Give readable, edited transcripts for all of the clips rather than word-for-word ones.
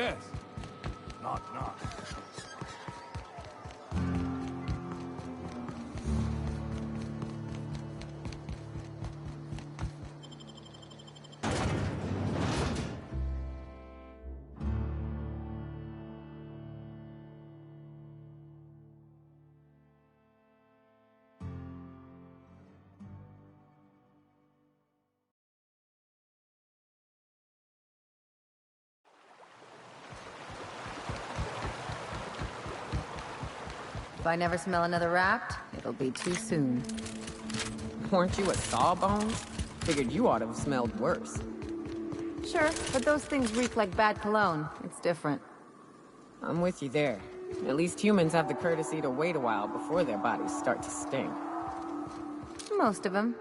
Yes. Knock, knock. If I never smell another rat, it'll be too soon. Weren't you a Sawbones? Figured you ought to have smelled worse. Sure, but those things reek like bad cologne. It's different. I'm with you there. At least humans have the courtesy to wait a while before their bodies start to stink. Most of them.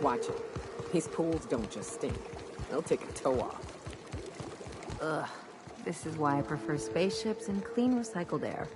Watch it. These pools don't just stink. They'll take a toe off. Ugh. This is why I prefer spaceships and clean recycled air.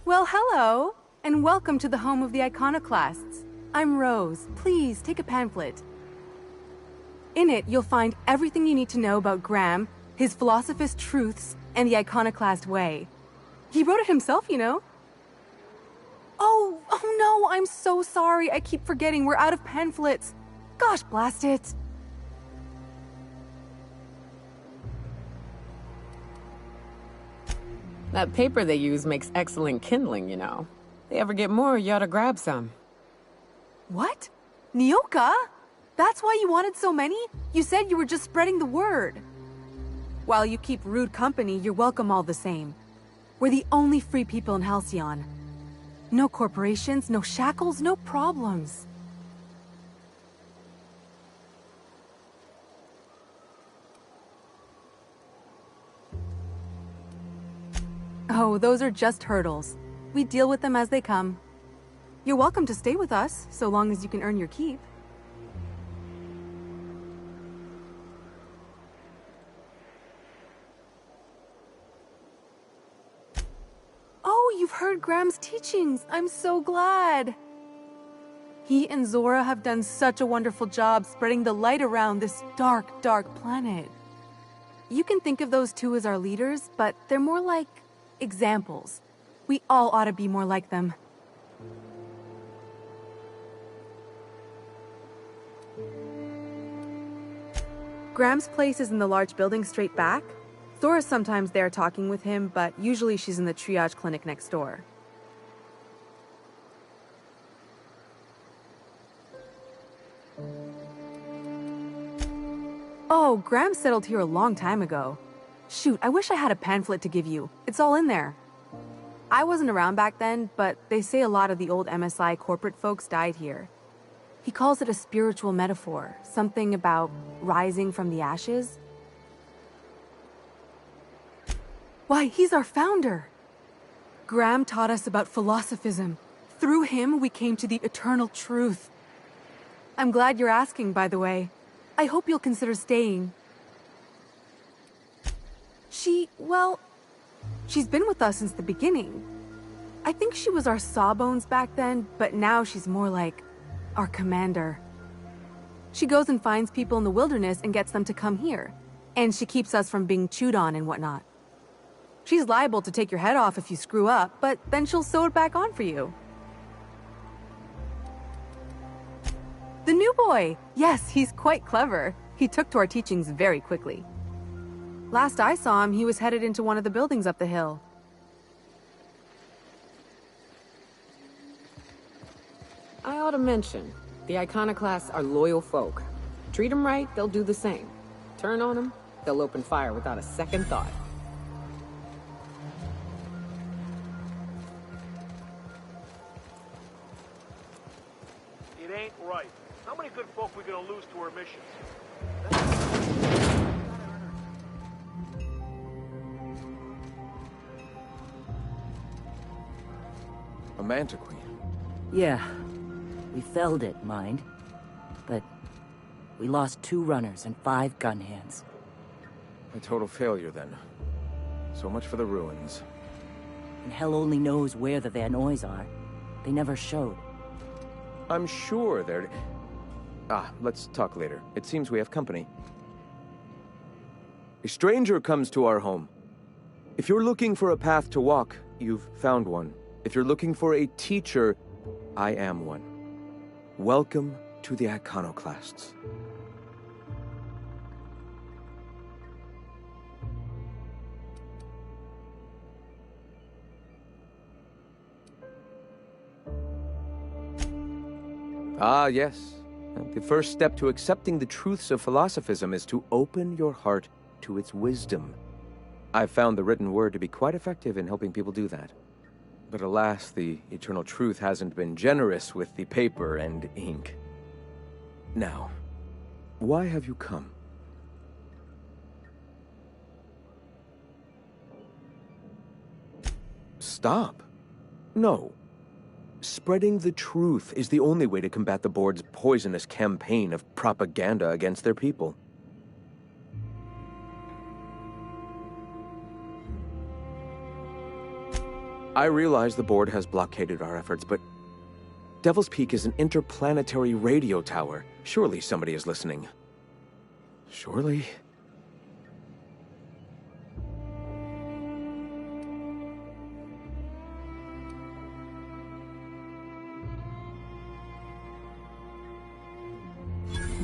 Well, hello, and welcome to the home of the Iconoclasts. I'm Rose. Please, take a pamphlet. In it, you'll find everything you need to know about Graham, his Philosophist truths, and the Iconoclast way. He wrote it himself, you know. Oh no, I'm so sorry. I keep forgetting we're out of pamphlets. Gosh, blast it. That paper they use makes excellent kindling, you know. They ever get more, you ought to grab some. What? Nyoka? That's why you wanted so many? You said you were just spreading the word. While you keep rude company, you're welcome all the same. We're the only free people in Halcyon. No corporations, no shackles, no problems. Oh, those are just hurdles. We deal with them as they come. You're welcome to stay with us, so long as you can earn your keep. Oh, you've heard Graham's teachings. I'm so glad. He and Zora have done such a wonderful job spreading the light around this dark, dark planet. You can think of those two as our leaders, but they're more like examples. We all ought to be more like them. Graham's place is in the large building straight back. Zora's sometimes there talking with him, but usually she's in the triage clinic next door. Oh, Graham settled here a long time ago. Shoot, I wish I had a pamphlet to give you. It's all in there. I wasn't around back then, but they say a lot of the old MSI corporate folks died here. He calls it a spiritual metaphor, something about rising from the ashes. Why, he's our founder! Graham taught us about philosophism. Through him, we came to the eternal truth. I'm glad you're asking, by the way. I hope you'll consider staying. She's been with us since the beginning. I think she was our sawbones back then, but now she's more like our commander. She goes and finds people in the wilderness and gets them to come here. And she keeps us from being chewed on and whatnot. She's liable to take your head off if you screw up, but then she'll sew it back on for you. The new boy! Yes, he's quite clever. He took to our teachings very quickly. Last I saw him, he was headed into one of the buildings up the hill. I ought to mention, the Iconoclasts are loyal folk. Treat them right, they'll do the same. Turn on them, they'll open fire without a second thought. It ain't right. How many good folk we gonna lose to our missions? A Mantiqueen. Yeah. We felled it, mind. But we lost 2 runners and 5 gun hands. A total failure, then. So much for the ruins. And hell only knows where the Vanoys are. They never showed. I'm sure they're... let's talk later. It seems we have company. A stranger comes to our home. If you're looking for a path to walk, you've found one. If you're looking for a teacher, I am one. Welcome to the Iconoclasts. Ah, yes. The first step to accepting the truths of philosophism is to open your heart to its wisdom. I've found the written word to be quite effective in helping people do that. But alas, the eternal truth hasn't been generous with the paper and ink. Now, why have you come? Stop. No. Spreading the truth is the only way to combat the board's poisonous campaign of propaganda against their people. I realize the board has blockaded our efforts, but Devil's Peak is an interplanetary radio tower. Surely somebody is listening. Surely?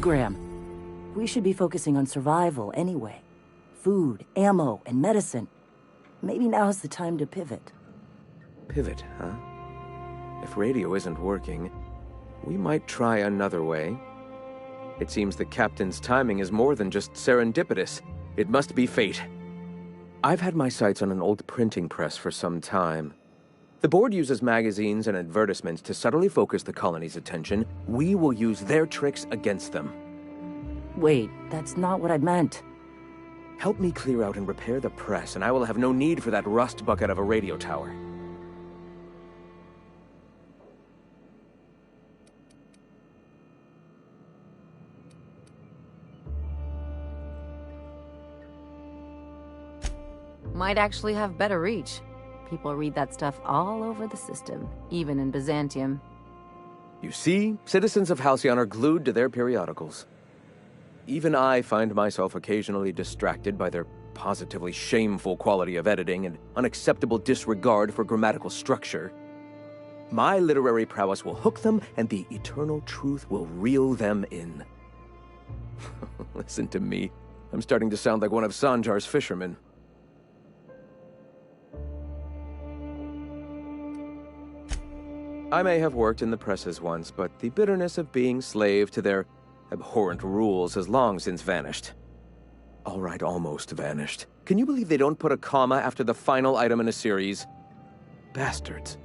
Graham, we should be focusing on survival anyway. Food, ammo, and medicine. Maybe now's the time to pivot. Pivot, huh? If radio isn't working, we might try another way. It seems the captain's timing is more than just serendipitous. It must be fate. I've had my sights on an old printing press for some time. The board uses magazines and advertisements to subtly focus the colony's attention. We will use their tricks against them. Wait, that's not what I meant. Help me clear out and repair the press, and I will have no need for that rust bucket of a radio tower. might actually have better reach. People read that stuff all over the system, even in Byzantium. You see, citizens of Halcyon are glued to their periodicals. Even I find myself occasionally distracted by their positively shameful quality of editing and unacceptable disregard for grammatical structure. My literary prowess will hook them, and the eternal truth will reel them in. Listen to me. I'm starting to sound like one of Sanjar's fishermen. I may have worked in the presses once, but the bitterness of being slave to their abhorrent rules has long since vanished. All right, almost vanished. Can you believe they don't put a comma after the final item in a series? Bastards.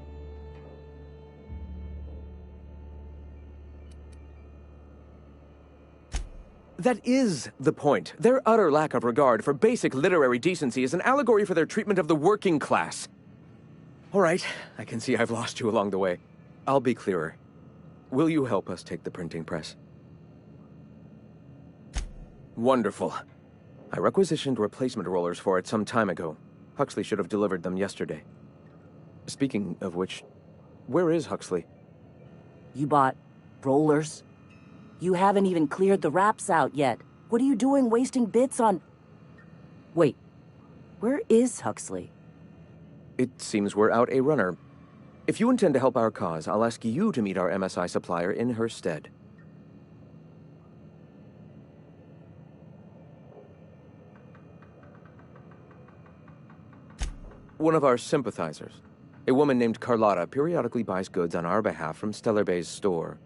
That is the point. Their utter lack of regard for basic literary decency is an allegory for their treatment of the working class. All right, I can see I've lost you along the way. I'll be clearer. Will you help us take the printing press? Wonderful. I requisitioned replacement rollers for it some time ago. Huxley should have delivered them yesterday. Speaking of which, where is Huxley? You bought rollers? You haven't even cleared the wraps out yet. What are you doing wasting bits on... Wait, where is Huxley? It seems we're out a runner. If you intend to help our cause, I'll ask you to meet our MSI supplier in her stead. One of our sympathizers, a woman named Carlotta, periodically buys goods on our behalf from Stellar Bay's store.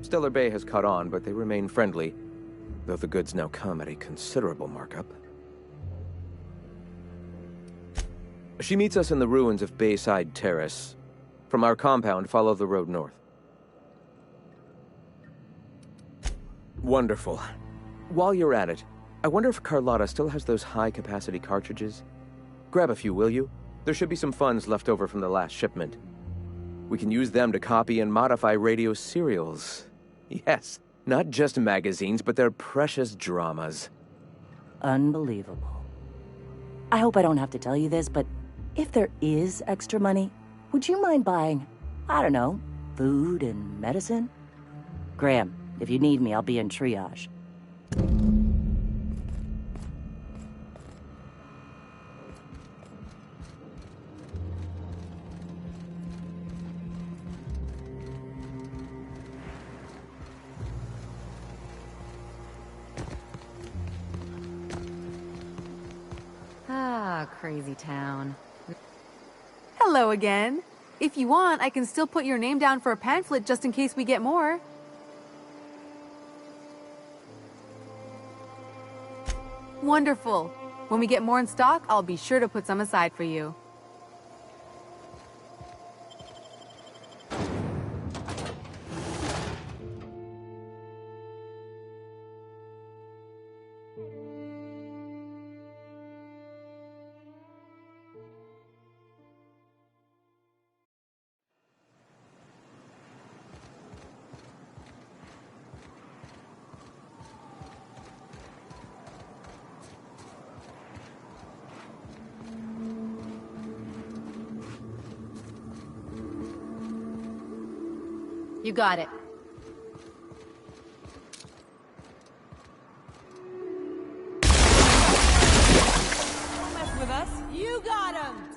Stellar Bay has caught on, but they remain friendly, though the goods now come at a considerable markup. She meets us in the ruins of Bayside Terrace. From our compound, follow the road north. Wonderful. While you're at it, I wonder if Carlotta still has those high-capacity cartridges? Grab a few, will you? There should be some funds left over from the last shipment. We can use them to copy and modify radio serials. Yes, not just magazines, but their precious dramas. Unbelievable. I hope I don't have to tell you this, but if there is extra money, would you mind buying, I don't know, food and medicine? Graham, if you need me, I'll be in triage. Ah, crazy town. Hello again. If you want, I can still put your name down for a pamphlet just in case we get more. Wonderful. When we get more in stock, I'll be sure to put some aside for you. You got it. Don't mess with us. You got him!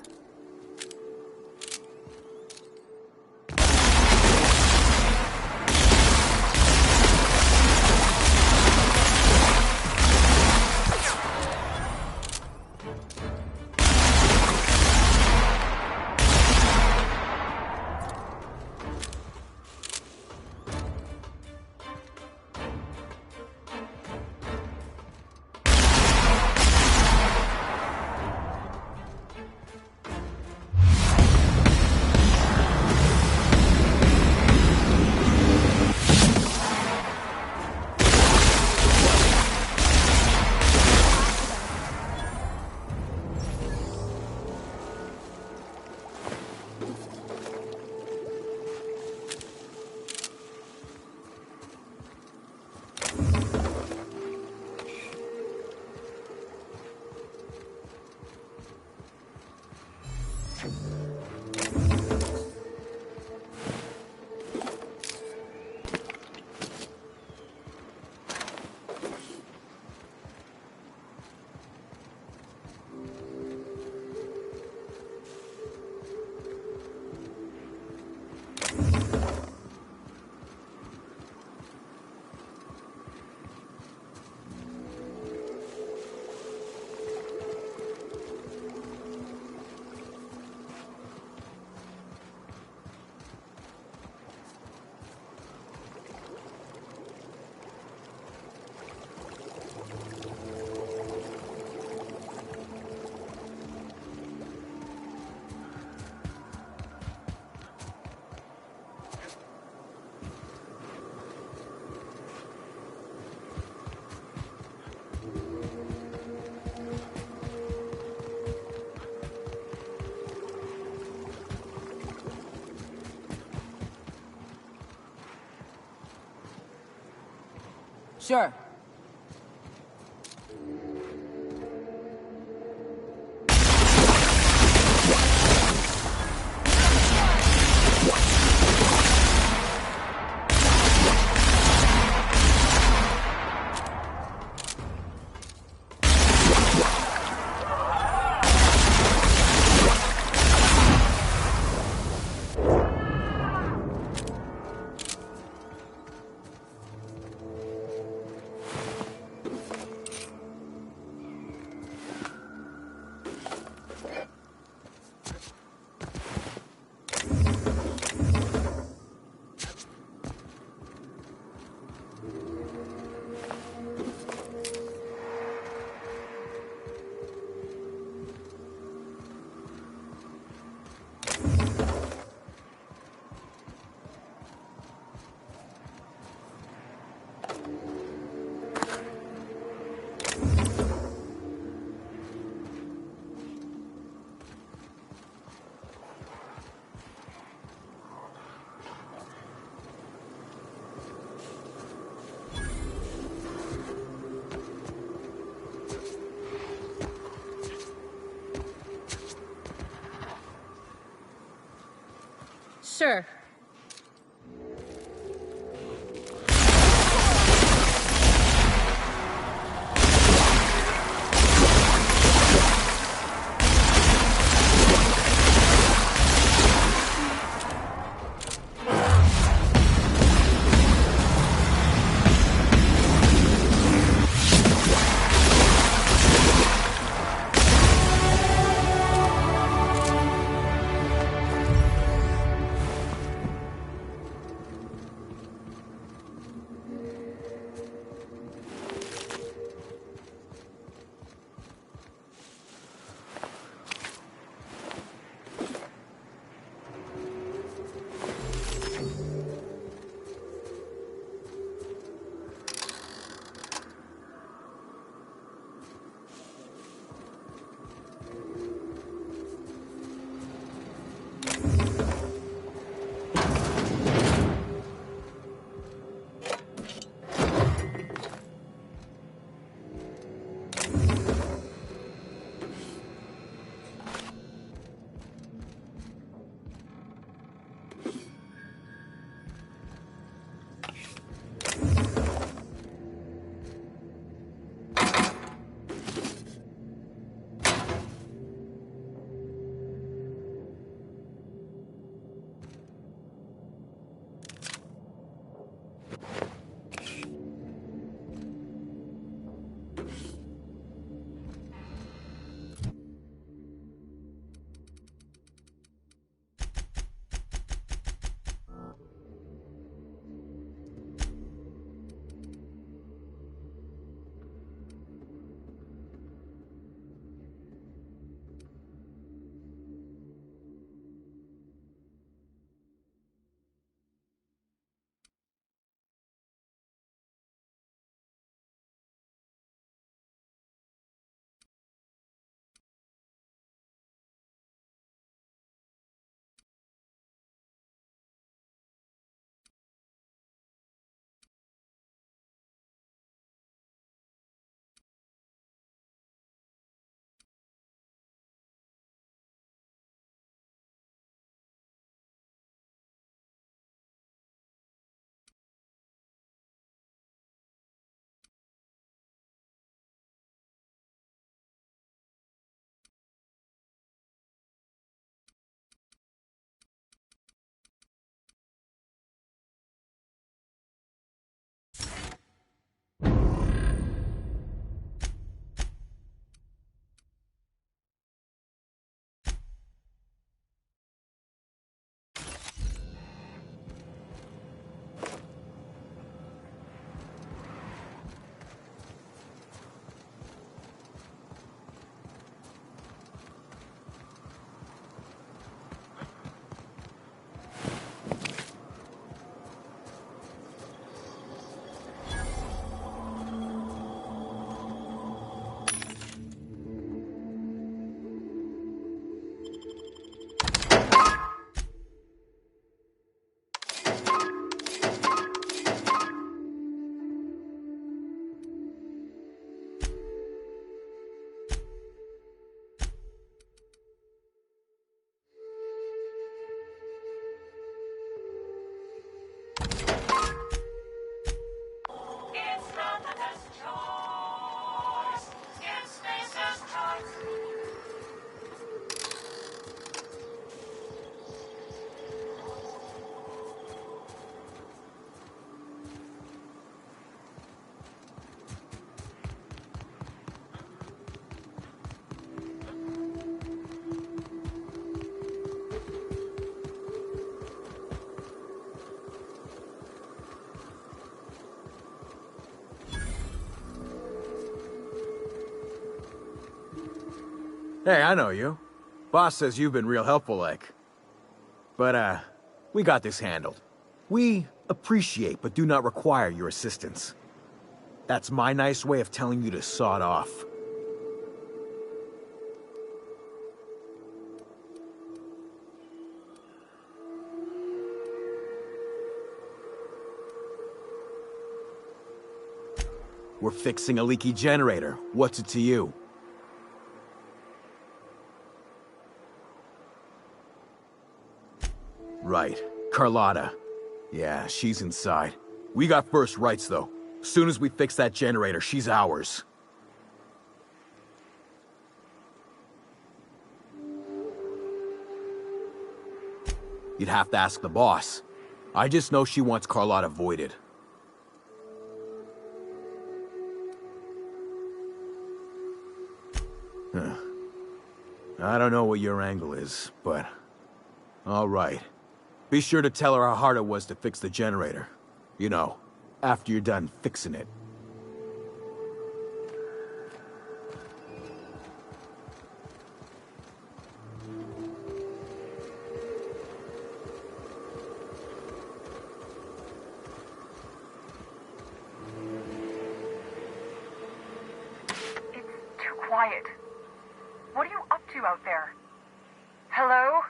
Sure. Sure. Hey, I know you. Boss says you've been real helpful, like. But, we got this handled. We appreciate but do not require your assistance. That's my nice way of telling you to sod off. We're fixing a leaky generator. What's it to you? Right. Carlotta. Yeah, she's inside. We got first rights, though. Soon as we fix that generator, she's ours. You'd have to ask the boss. I just know she wants Carlotta voided. I don't know what your angle is, but... all right. Be sure to tell her how hard it was to fix the generator. You know, after you're done fixing it. It's too quiet. What are you up to out there? Hello?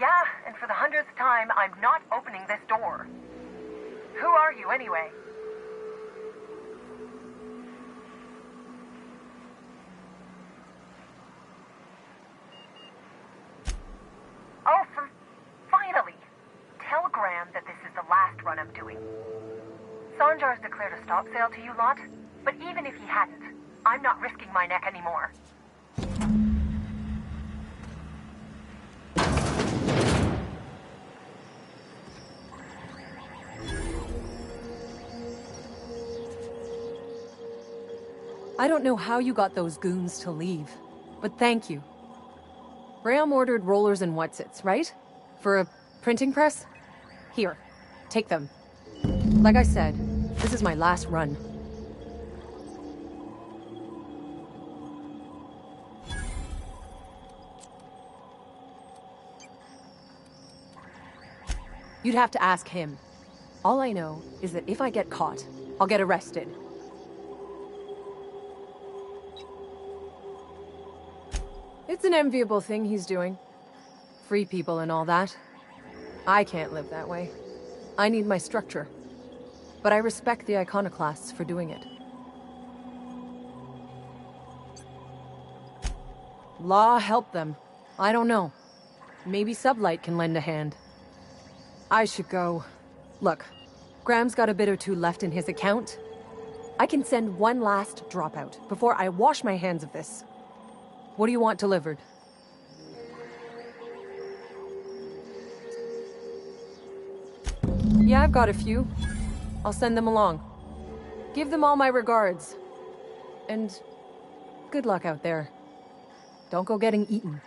Yeah, and for the 100th time, I'm not opening this door. Who are you, anyway? Oh, finally! Tell Graham that this is the last run I'm doing. Sanjar's declared a stop sale to you lot, but even if he hadn't, I'm not risking my neck anymore. I don't know how you got those goons to leave, but thank you. Graham ordered rollers and whatsits, right? For a printing press? Here, take them. Like I said, this is my last run. You'd have to ask him. All I know is that if I get caught, I'll get arrested. It's an enviable thing he's doing. Free people and all that. I can't live that way. I need my structure. But I respect the Iconoclasts for doing it. Law help them. I don't know. Maybe Sublight can lend a hand. I should go. Look, Graham's got a bit or two left in his account. I can send one last dropout before I wash my hands of this. What do you want delivered? Yeah, I've got a few. I'll send them along. Give them all my regards. And good luck out there. Don't go getting eaten.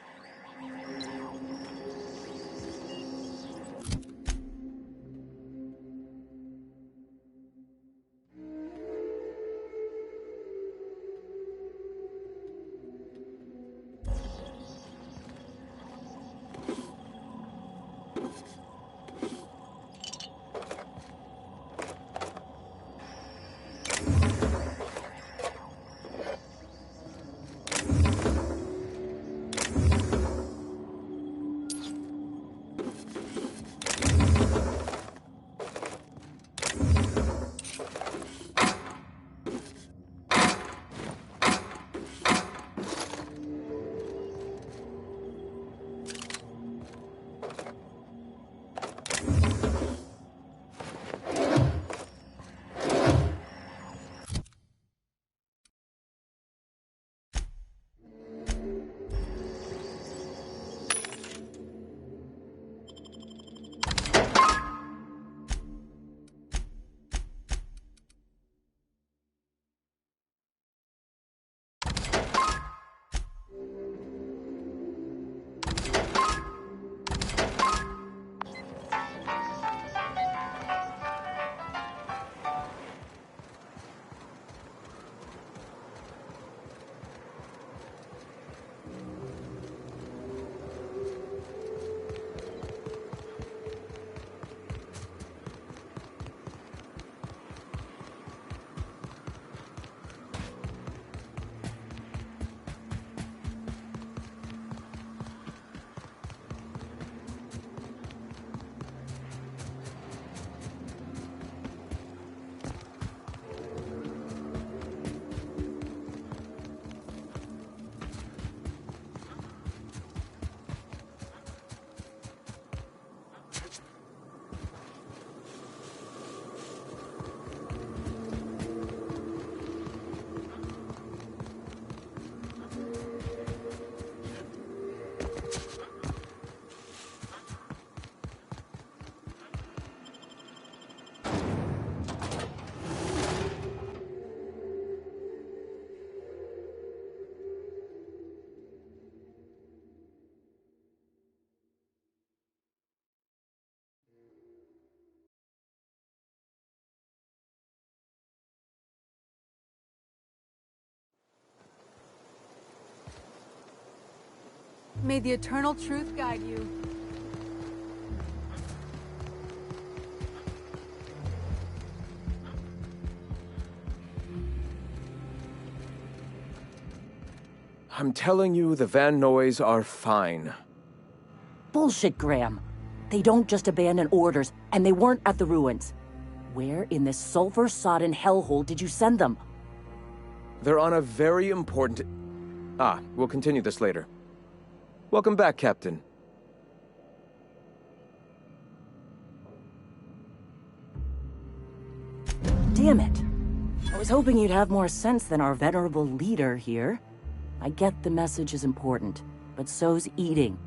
May the eternal truth guide you. I'm telling you, the Van Noys are fine. Bullshit, Graham. They don't just abandon orders, and they weren't at the ruins. Where in this sulfur-sodden hellhole did you send them? They're on a very important... we'll continue this later. Welcome back, Captain. Damn it. I was hoping you'd have more sense than our venerable leader here. I get the message is important, but so's eating.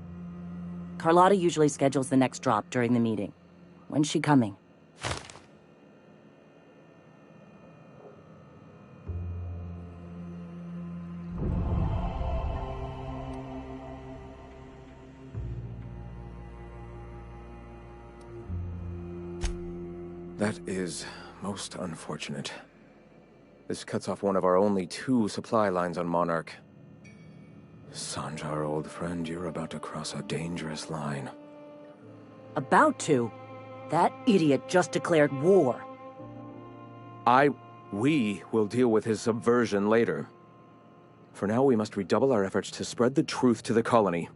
Carlotta usually schedules the next drop during the meeting. When's she coming? That is most unfortunate. This cuts off one of our only 2 supply lines on Monarch. Sanjar, old friend, you're about to cross a dangerous line. About to? That idiot just declared war. We will deal with his subversion later. For now, we must redouble our efforts to spread the truth to the colony.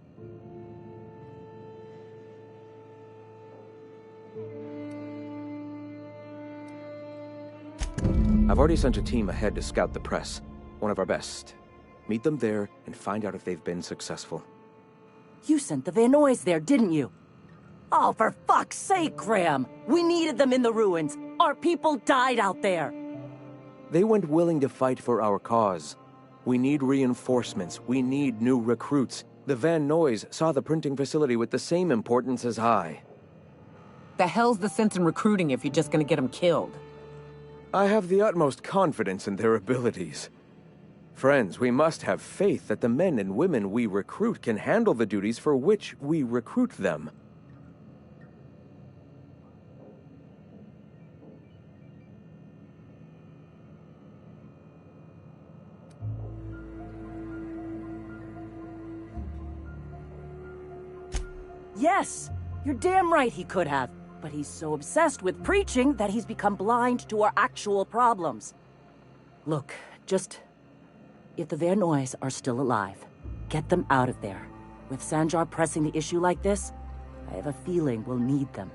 I've already sent a team ahead to scout the press, one of our best. Meet them there and find out if they've been successful. You sent the Van Noys there, didn't you? Oh, for fuck's sake, Graham! We needed them in the ruins! Our people died out there! They went willing to fight for our cause. We need reinforcements. We need new recruits. The Van Noys saw the printing facility with the same importance as I. The hell's the sense in recruiting if you're just gonna get them killed? I have the utmost confidence in their abilities. Friends, we must have faith that the men and women we recruit can handle the duties for which we recruit them. Yes! You're damn right he could have. But he's so obsessed with preaching that he's become blind to our actual problems. Look, just... if the Van Noys are still alive, get them out of there. With Sanjar pressing the issue like this, I have a feeling we'll need them.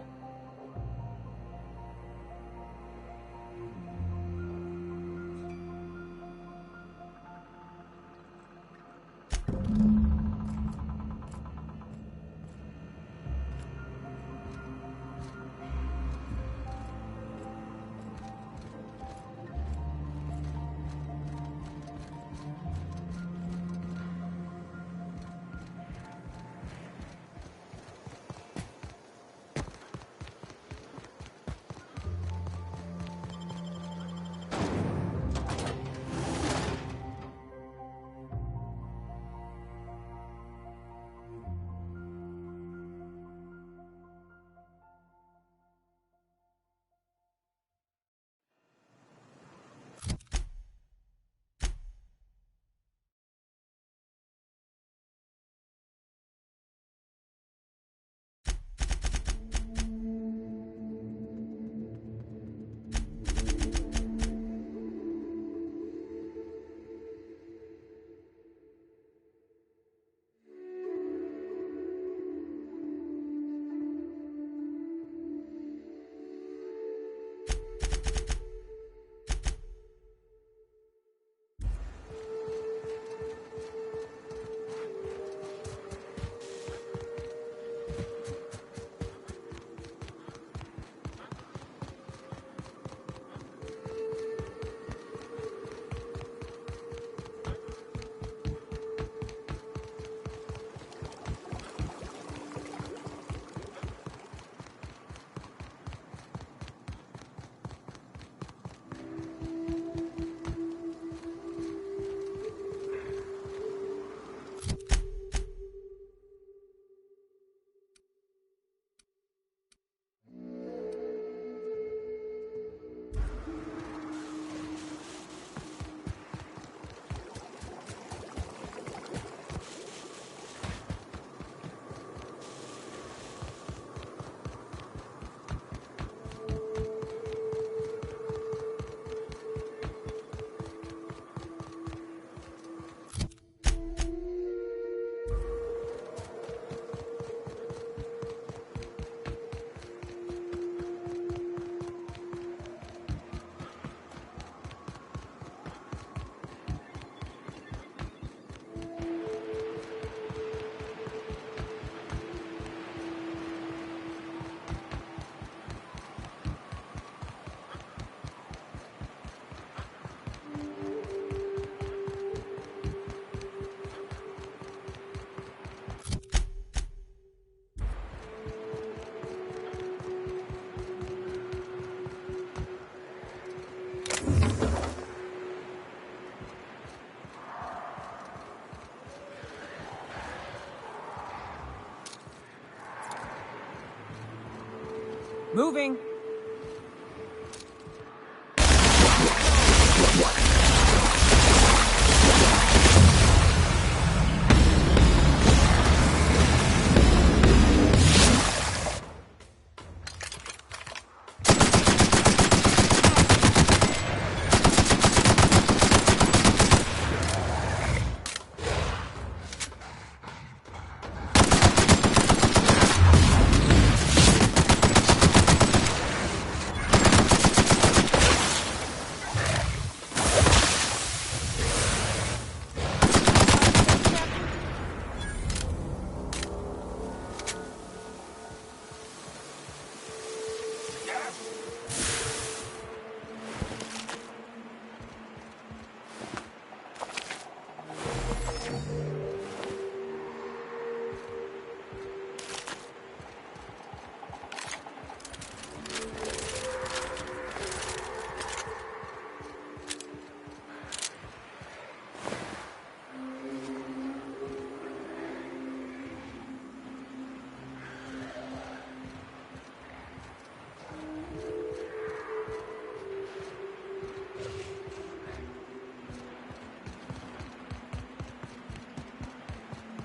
Moving.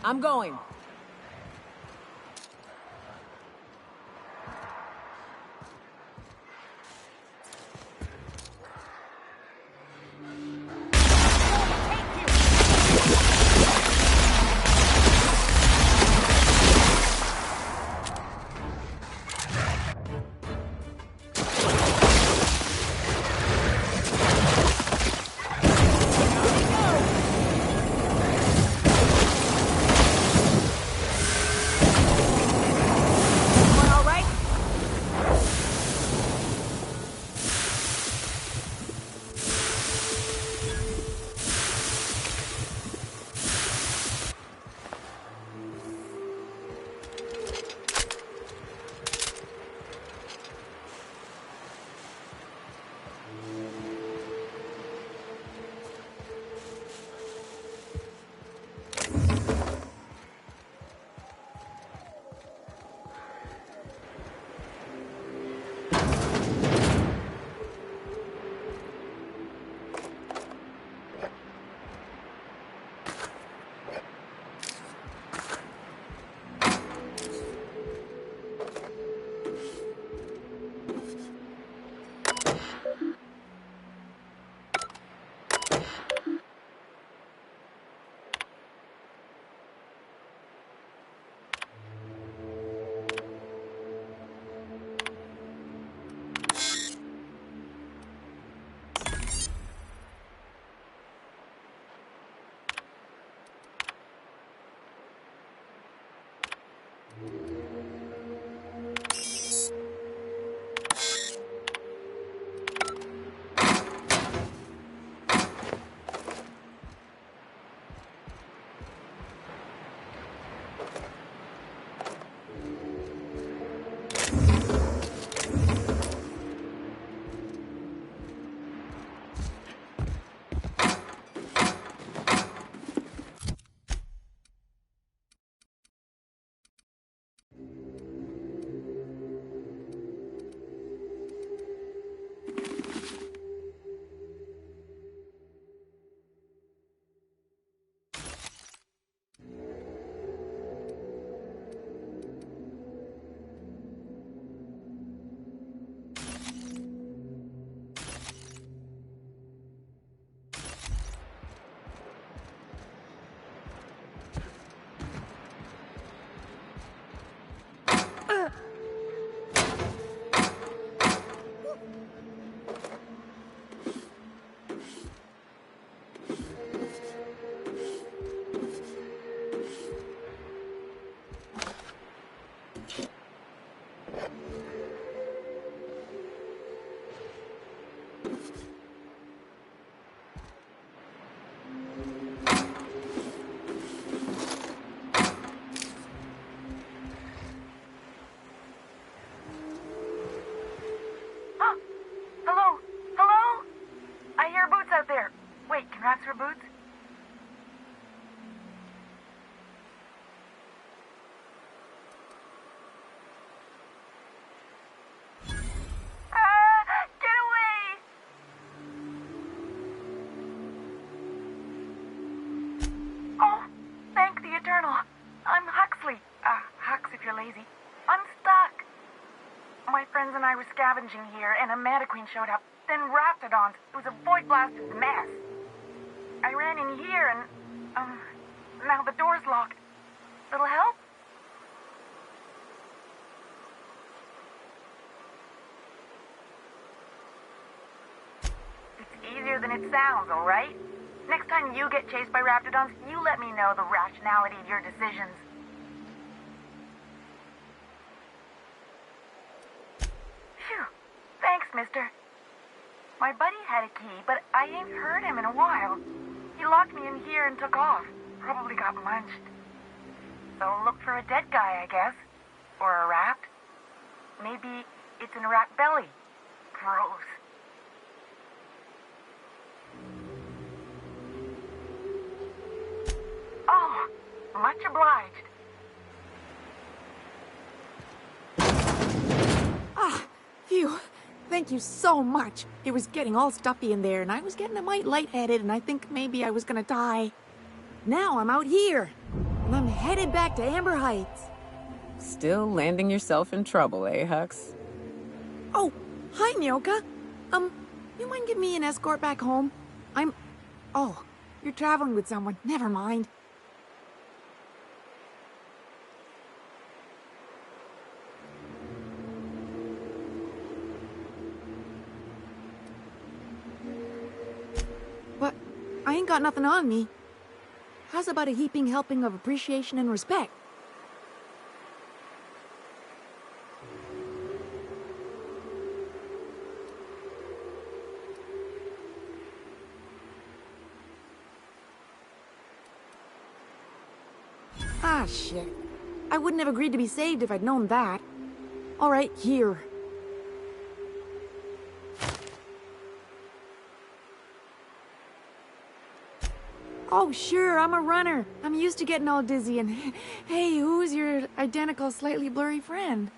I'm going. for boots? were scavenging here, and a Mantiqueen showed up. Then Raptidons. It was a void-blasted mess. I ran in here, and, now the door's locked. Little help? It's easier than it sounds, all right? Next time you get chased by Raptidons, you let me know the rationality of your decisions. Phew. Thanks, mister. My buddy had a key, but I ain't heard him in a while. He locked me in here and took off. Probably got munched. So look for a dead guy, I guess. Or a rat. Maybe it's in a rat belly. Gross. Oh, much obliged. Ah, phew. Thank you so much. It was getting all stuffy in there, and I was getting a mite lightheaded, and I think maybe I was gonna die. Now I'm out here, and I'm headed back to Amber Heights. Still landing yourself in trouble, eh, Hux? Oh, hi, Nyoka. You mind giving me an escort back home? Oh, you're traveling with someone. Never mind. But I ain't got nothing on me. How's about a heaping helping of appreciation and respect? Ah, shit. I wouldn't have agreed to be saved if I'd known that. All right, here. Oh, sure, I'm a runner. I'm used to getting all dizzy and... Hey, who's your identical, slightly blurry friend?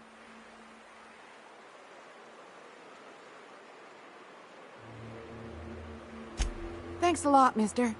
Thanks a lot, mister.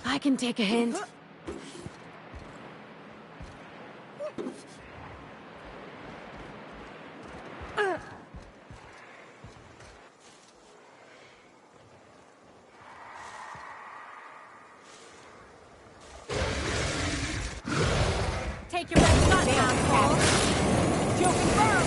I can take a hint. Take your red shot, asshole! Joe confirmed!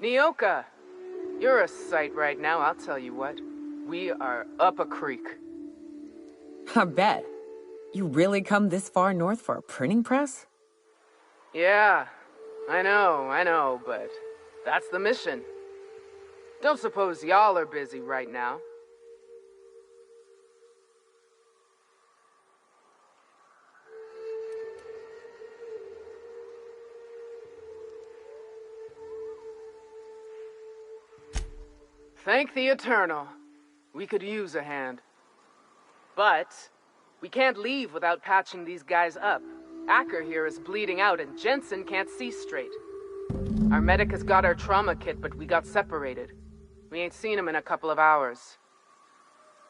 Nyoka, you're a sight right now, I'll tell you what. We are up a creek. I bet. You really come this far north for a printing press? Yeah, I know, but that's the mission. Don't suppose y'all are busy right now. Thank the Eternal. We could use a hand. But we can't leave without patching these guys up. Acker here is bleeding out and Jensen can't see straight. Our medic has got our trauma kit, but we got separated. We ain't seen him in a couple of hours.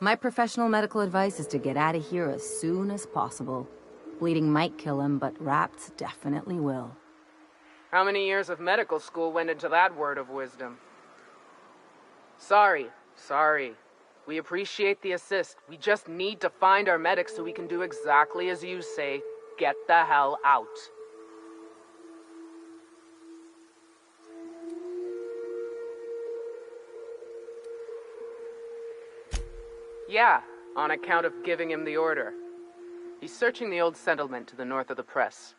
My professional medical advice is to get out of here as soon as possible. Bleeding might kill him, but wrapped definitely will. How many years of medical school went into that word of wisdom? Sorry. We appreciate the assist. We just need to find our medic so we can do exactly as you say. Get the hell out. Yeah, on account of giving him the order. He's searching the old settlement to the north of the press.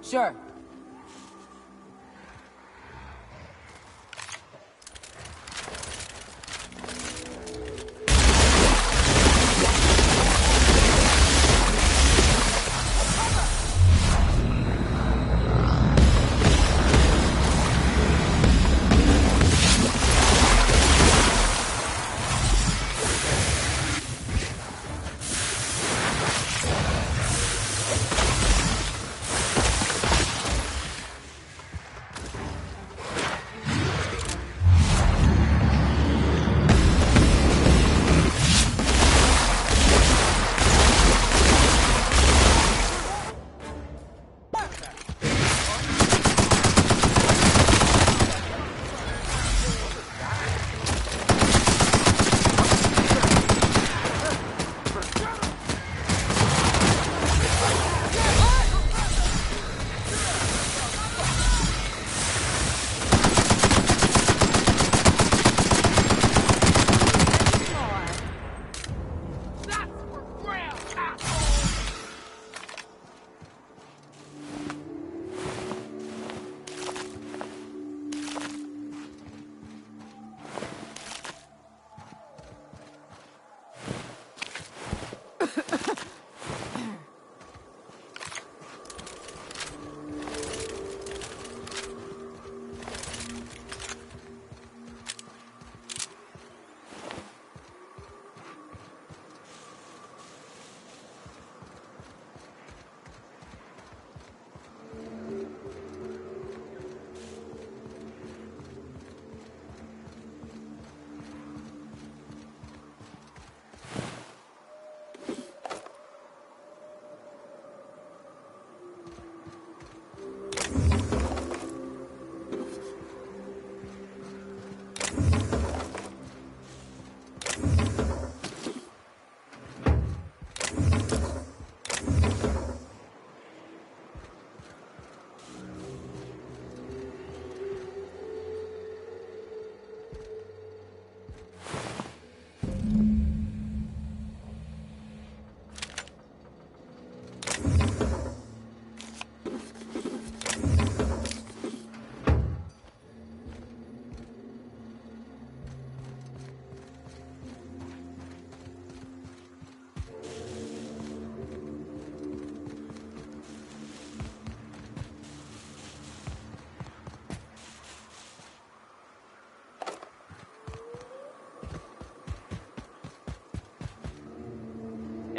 Sure.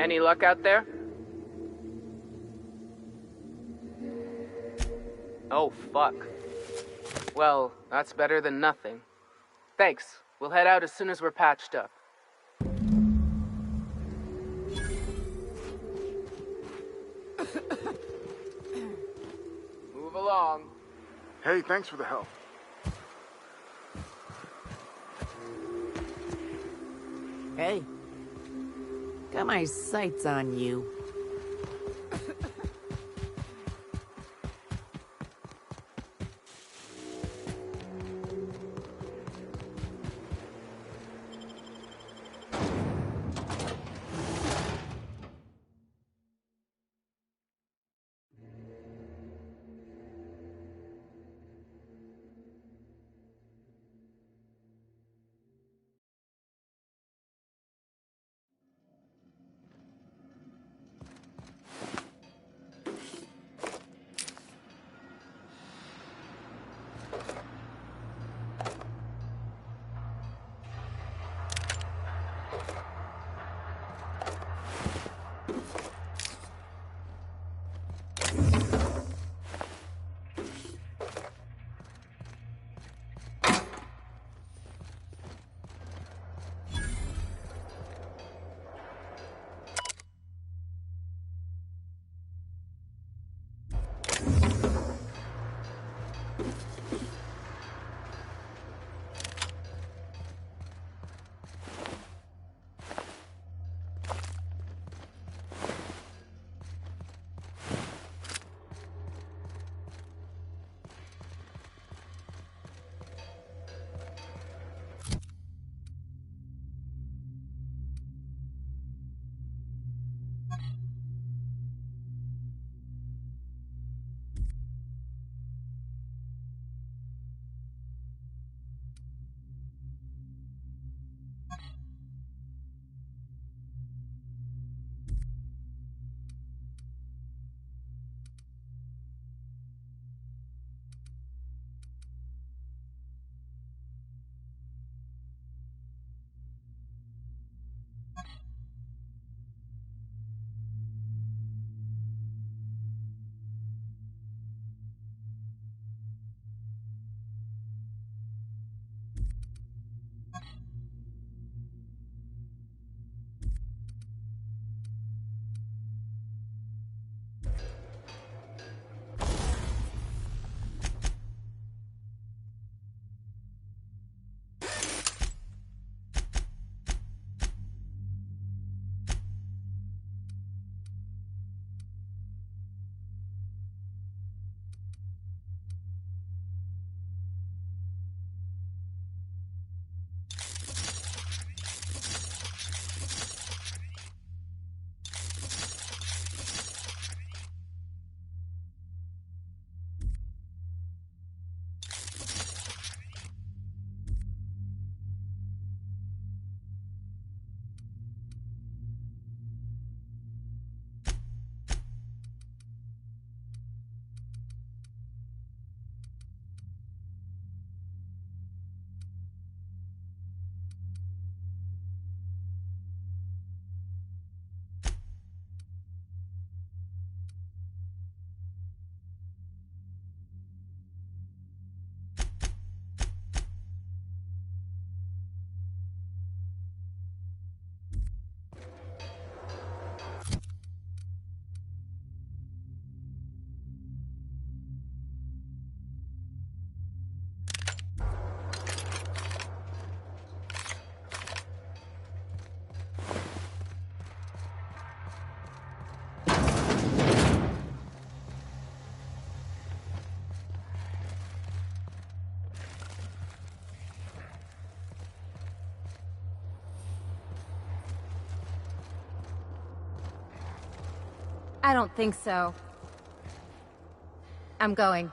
Any luck out there? Oh, fuck. Well, that's better than nothing. Thanks. We'll head out as soon as we're patched up. Move along. Hey, thanks for the help. Hey. Got my sights on you. I don't think so. I'm going.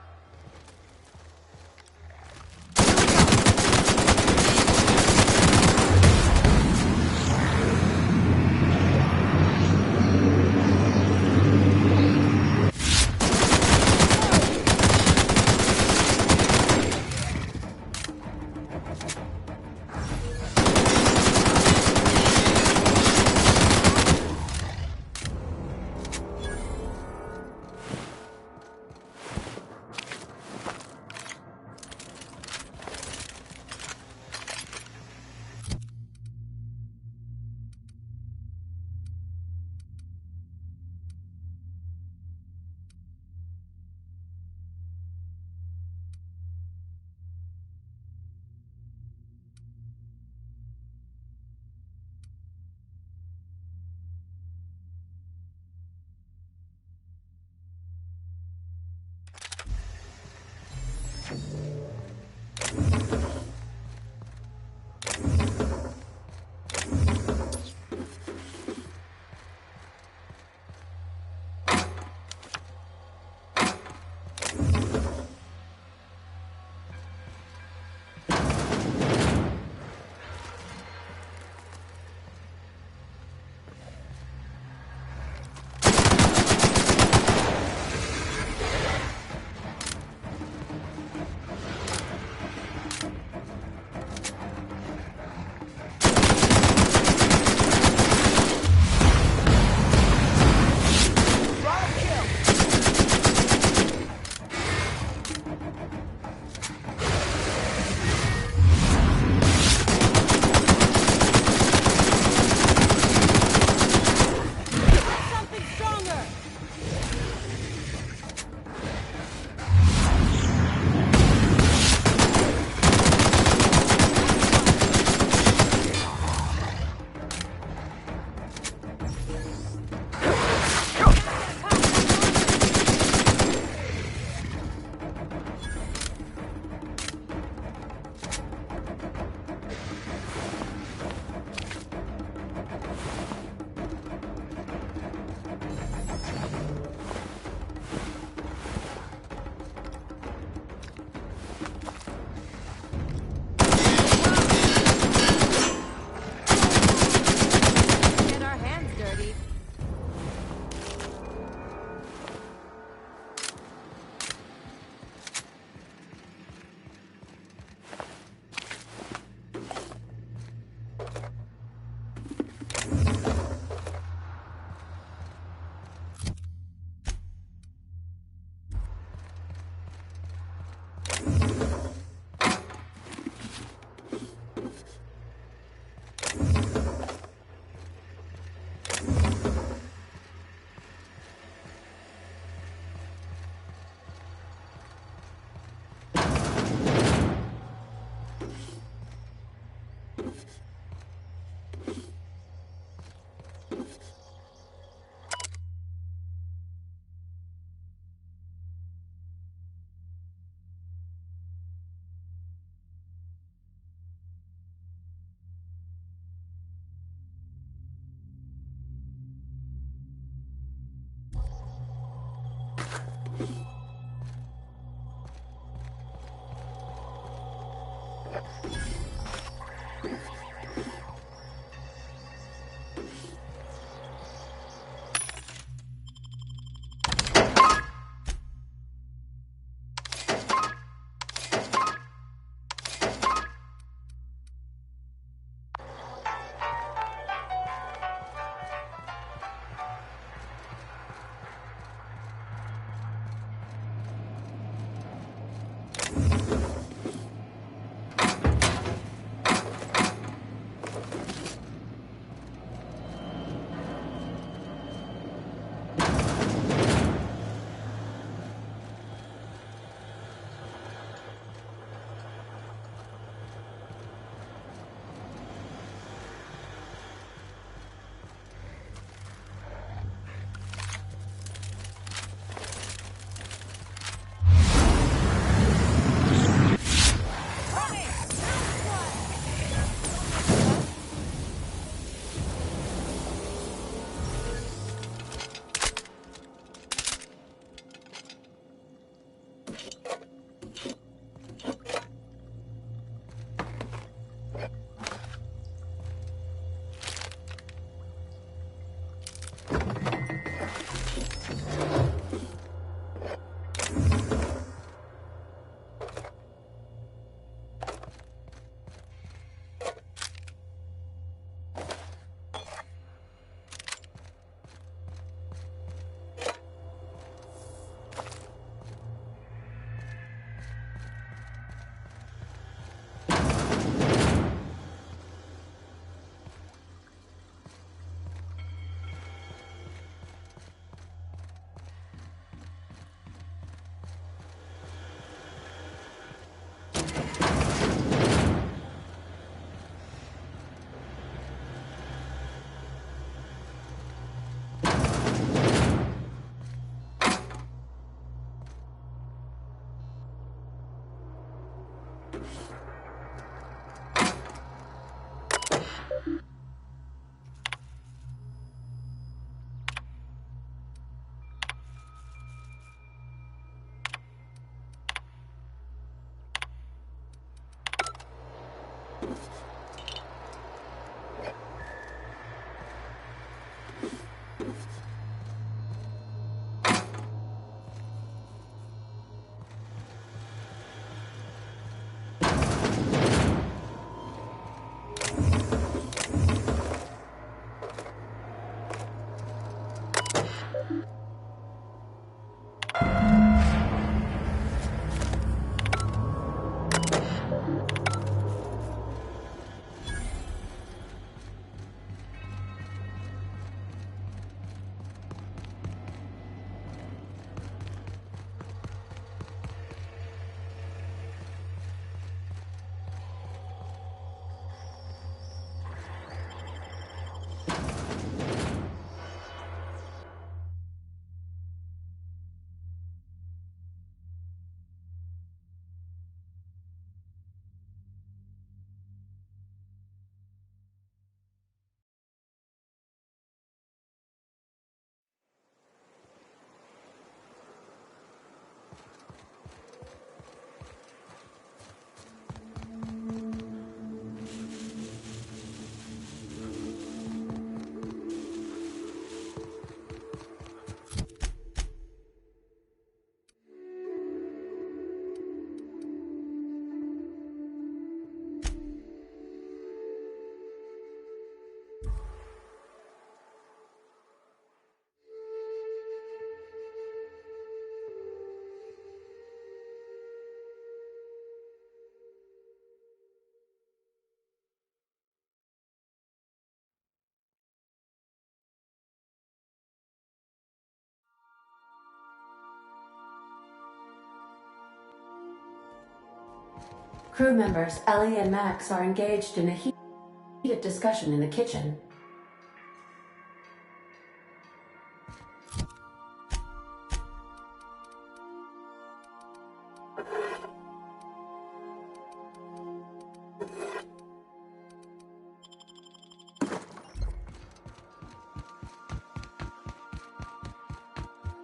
Crew members Ellie and Max are engaged in a heated discussion in the kitchen.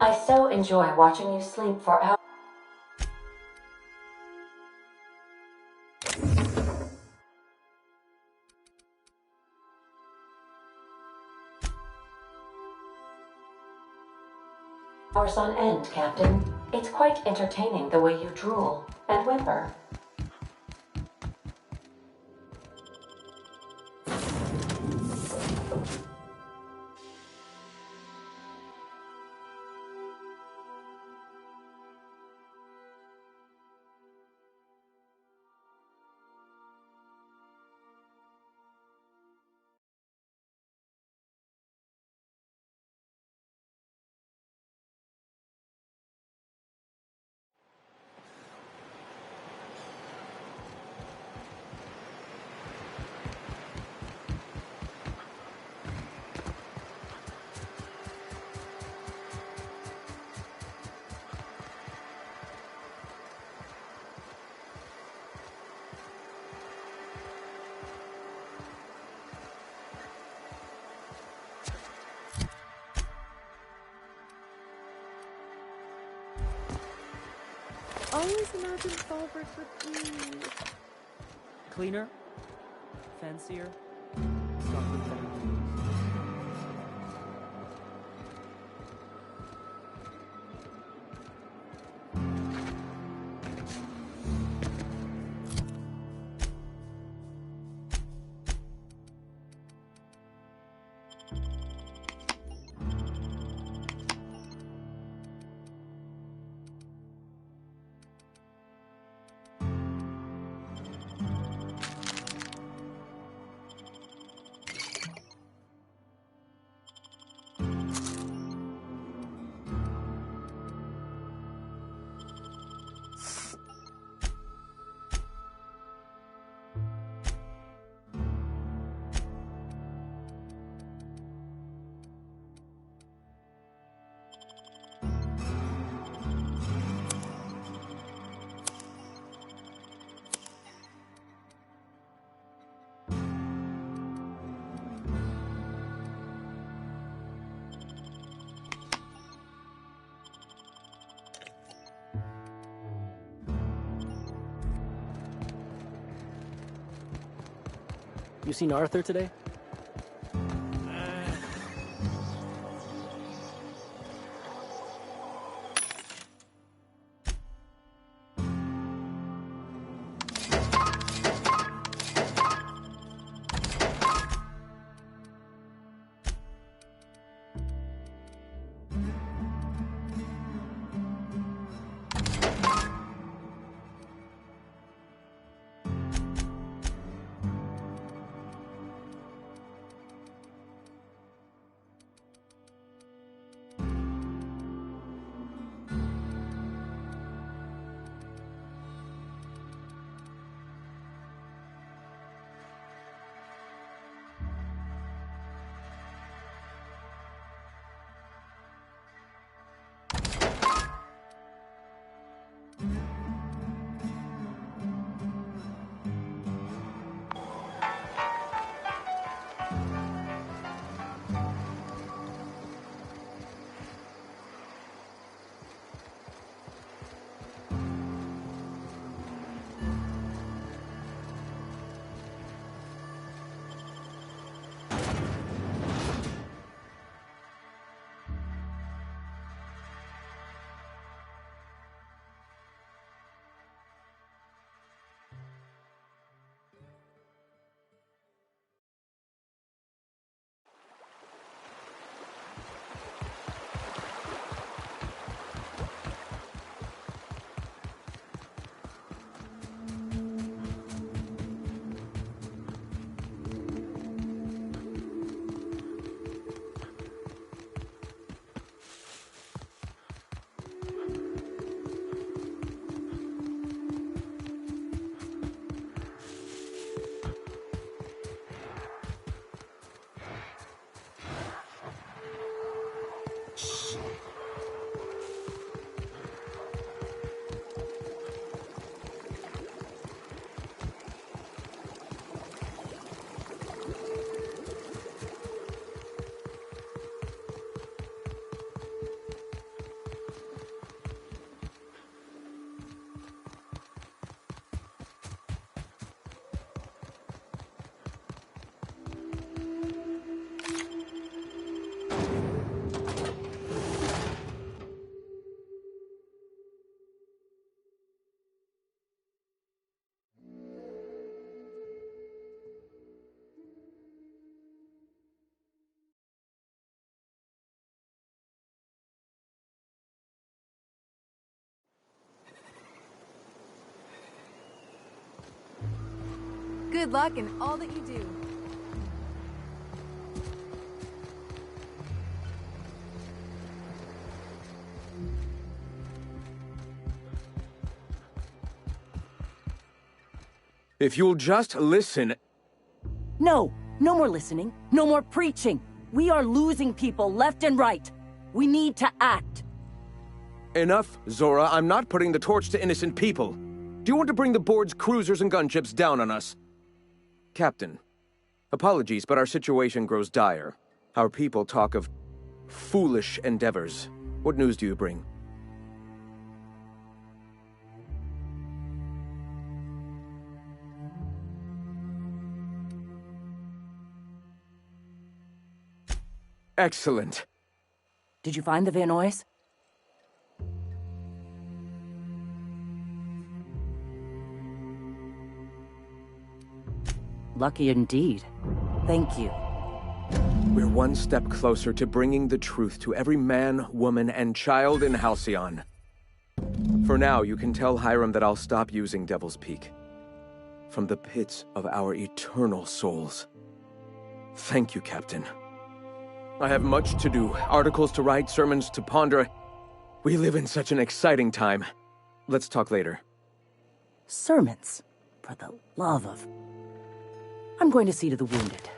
I so enjoy watching you sleep for hours. Hours on end, Captain. It's quite entertaining the way you drool and whimper. Always imagine Fulbert would be cleaner, fancier, stronger, better. You seen Arthur today? Good luck in all that you do. If you'll just listen... No! No more listening. No more preaching. We are losing people left and right. We need to act. Enough, Zora. I'm not putting the torch to innocent people. Do you want to bring the board's cruisers and gunships down on us? Captain, apologies, but our situation grows dire. Our people talk of foolish endeavors. What news do you bring? Excellent. Did you find the Vanois? Lucky indeed. Thank you. We're one step closer to bringing the truth to every man, woman, and child in Halcyon. For now, you can tell Hiram that I'll stop using Devil's Peak. From the pits of our eternal souls. Thank you, Captain. I have much to do, articles to write, sermons to ponder. We live in such an exciting time. Let's talk later. Sermons? For the love of... I'm going to see to the wounded.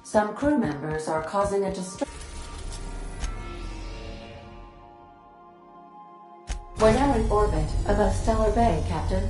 Some crew members are causing a disturbance. We're now in orbit above Stellar Bay, Captain.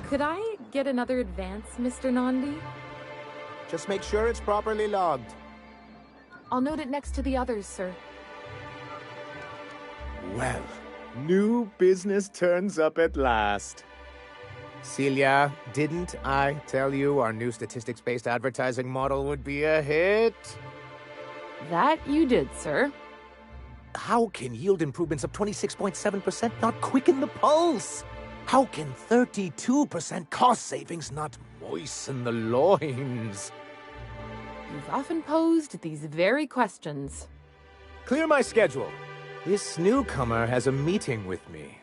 Could I get another advance, Mr. Nandi? Just make sure it's properly logged. I'll note it next to the others, sir. Well, new business turns up at last. Celia, didn't I tell you our new statistics-based advertising model would be a hit? That you did, sir. How can yield improvements of 26.7% not quicken the pulse? How can 32% cost savings not moisten the loins? You've often posed these very questions. Clear my schedule. This newcomer has a meeting with me.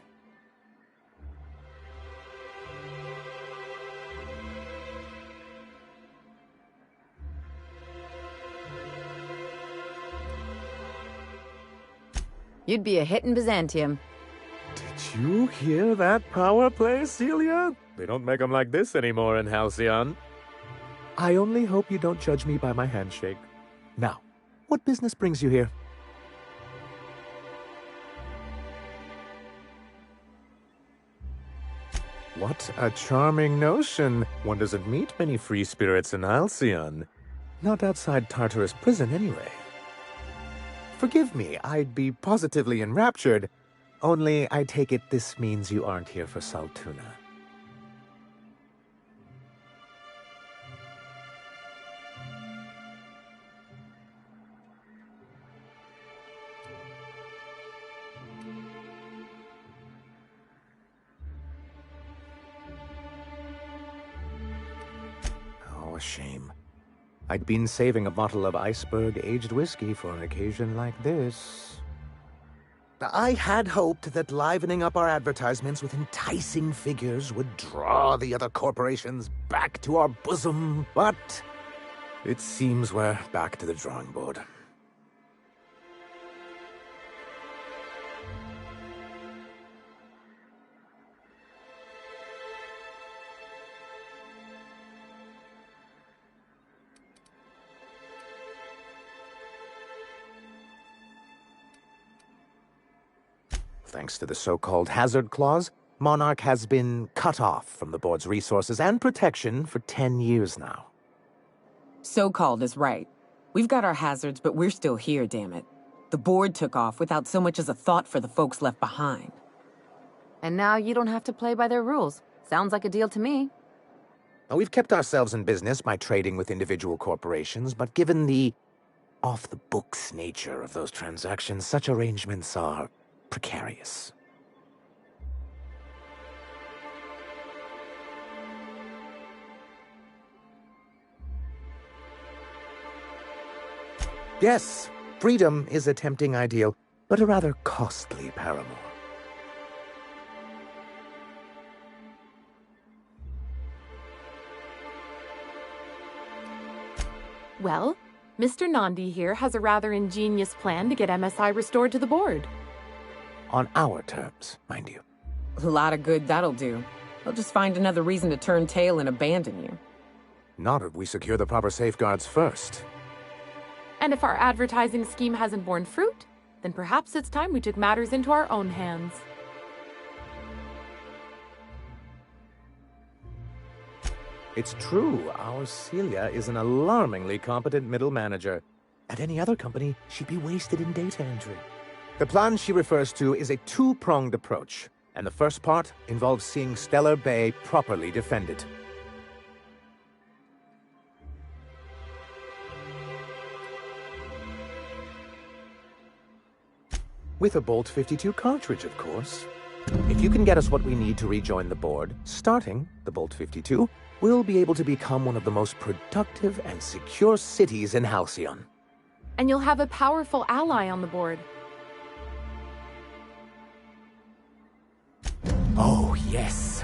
You'd be a hit in Byzantium. Did you hear that power play, Celia? They don't make them like this anymore in Halcyon. I only hope you don't judge me by my handshake. Now, What business brings you here? What a charming notion. One doesn't meet many free spirits in Halcyon. Not outside Tartarus prison, anyway. Forgive me, I'd be positively enraptured. Only, I take it this means you aren't here for Saltuna. Oh, a shame. I'd been saving a bottle of iceberg-aged whiskey for an occasion like this. I had hoped that livening up our advertisements with enticing figures would draw the other corporations back to our bosom, but it seems we're back to the drawing board. Thanks to the so-called hazard clause, Monarch has been cut off from the board's resources and protection for 10 years now. So-called is right. We've got our hazards, but we're still here, damn it. The board took off without so much as a thought for the folks left behind. And now you don't have to play by their rules. Sounds like a deal to me. Now, we've kept ourselves in business by trading with individual corporations, but given the off-the-books nature of those transactions, such arrangements are precarious. Yes, freedom is a tempting ideal, but a rather costly paramour. Well, Mr. Nandi here has a rather ingenious plan to get MSI restored to the board. On our terms, mind you. A lot of good that'll do. They'll just find another reason to turn tail and abandon you. Not if we secure the proper safeguards first. And if our advertising scheme hasn't borne fruit, then perhaps it's time we took matters into our own hands. It's true, our Celia is an alarmingly competent middle manager. At any other company, she'd be wasted in data entry. The plan she refers to is a two-pronged approach, and the first part involves seeing Stellar Bay properly defended. With a Bolt 52 cartridge, of course. If you can get us what we need to rejoin the board, starting the Bolt 52, we'll be able to become one of the most productive and secure cities in Halcyon. And you'll have a powerful ally on the board. Oh, yes.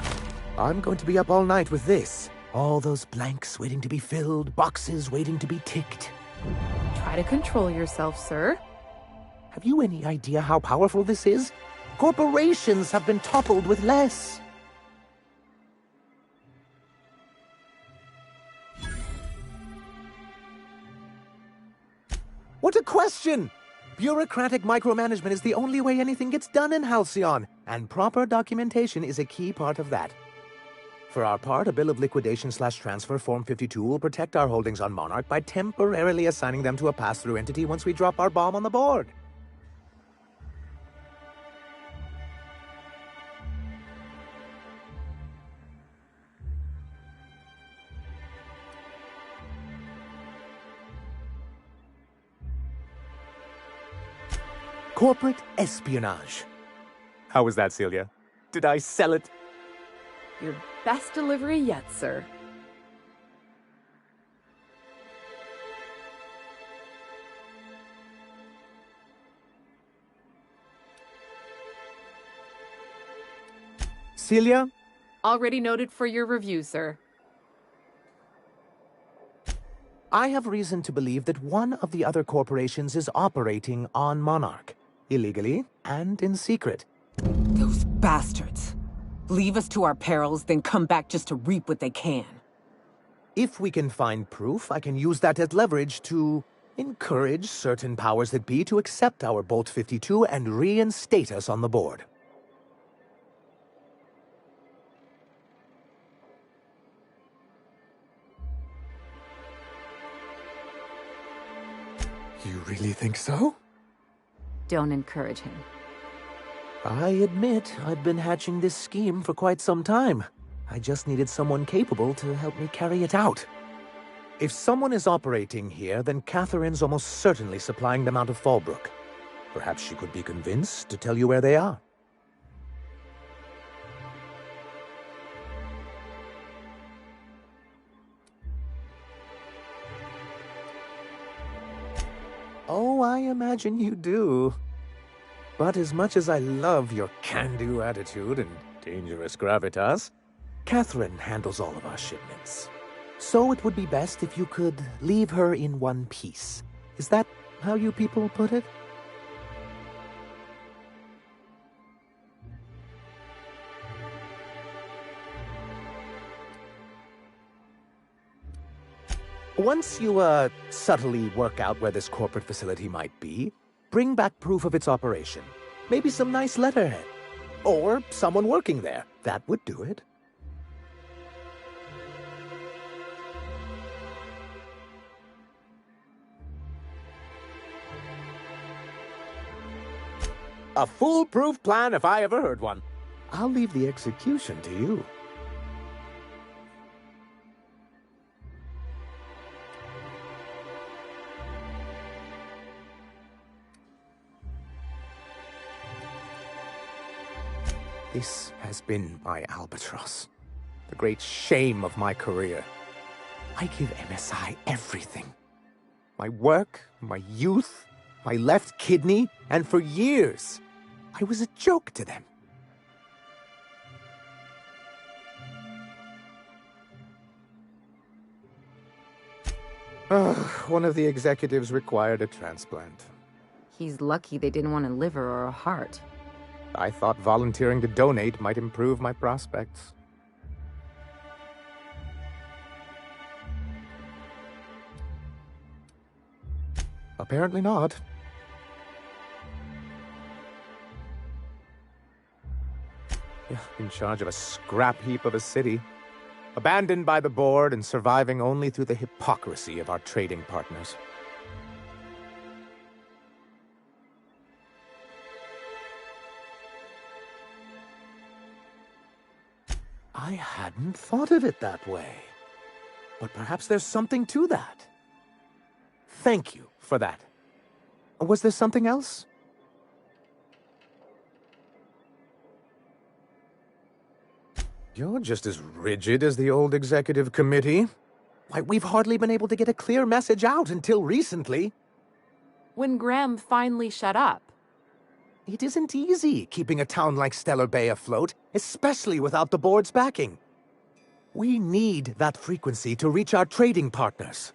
I'm going to be up all night with this. All those blanks waiting to be filled, boxes waiting to be ticked. Try to control yourself, sir. Have you any idea how powerful this is? Corporations have been toppled with less. What a question! Bureaucratic micromanagement is the only way anything gets done in Halcyon, and proper documentation is a key part of that. For our part, a bill of liquidation/transfer Form 52 will protect our holdings on Monarch by temporarily assigning them to a pass-through entity once we drop our bomb on the board. Corporate espionage. How was that, Celia? Did I sell it? Your best delivery yet, sir. Celia? Already noted for your review, sir. I have reason to believe that one of the other corporations is operating on Monarch. Illegally and in secret. Those bastards. Leave us to our perils, then come back just to reap what they can. If we can find proof, I can use that as leverage to, Encourage certain powers that be to accept our Bolt 52 and reinstate us on the board. You really think so? Don't encourage him. I admit I've been hatching this scheme for quite some time. I just needed someone capable to help me carry it out. If someone is operating here, then Catherine's almost certainly supplying them out of Fallbrook. Perhaps she could be convinced to tell you where they are. Oh, I imagine you do. But as much as I love your can-do attitude and dangerous gravitas, Catherine handles all of our shipments. So it would be best if you could leave her in one piece. Is that how you people put it? Once you, subtly work out where this corporate facility might be, bring back proof of its operation. Maybe some nice letterhead. Or someone working there. That would do it. A foolproof plan if I ever heard one. I'll leave the execution to you. This has been my albatross. The great shame of my career. I give MSI everything. My work, my youth, my left kidney, and for years, I was a joke to them. One of the executives required a transplant. He's lucky they didn't want a liver or a heart. I thought volunteering to donate might improve my prospects. Apparently not. In charge of a scrap heap of a city, abandoned by the board and surviving only through the hypocrisy of our trading partners. I hadn't thought of it that way. But perhaps there's something to that. Thank you for that. Was there something else? You're just as rigid as the old executive committee. Why, we've hardly been able to get a clear message out until recently. When Graham finally shut up. It isn't easy keeping a town like Stellar Bay afloat, especially without the board's backing. We need that frequency to reach our trading partners.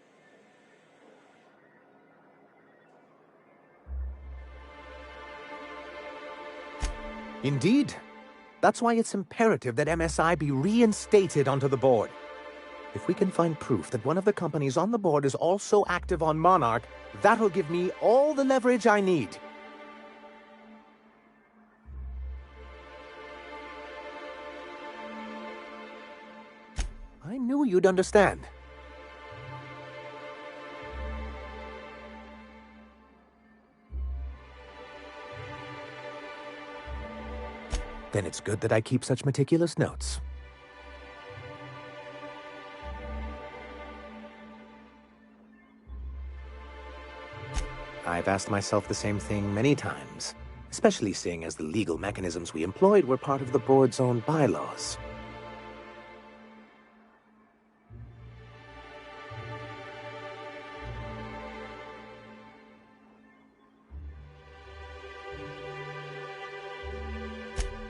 Indeed. That's why it's imperative that MSI be reinstated onto the board. If we can find proof that one of the companies on the board is also active on Monarch, that'll give me all the leverage I need. I knew you'd understand. Then it's good that I keep such meticulous notes. I've asked myself the same thing many times, especially seeing as the legal mechanisms we employed were part of the board's own bylaws.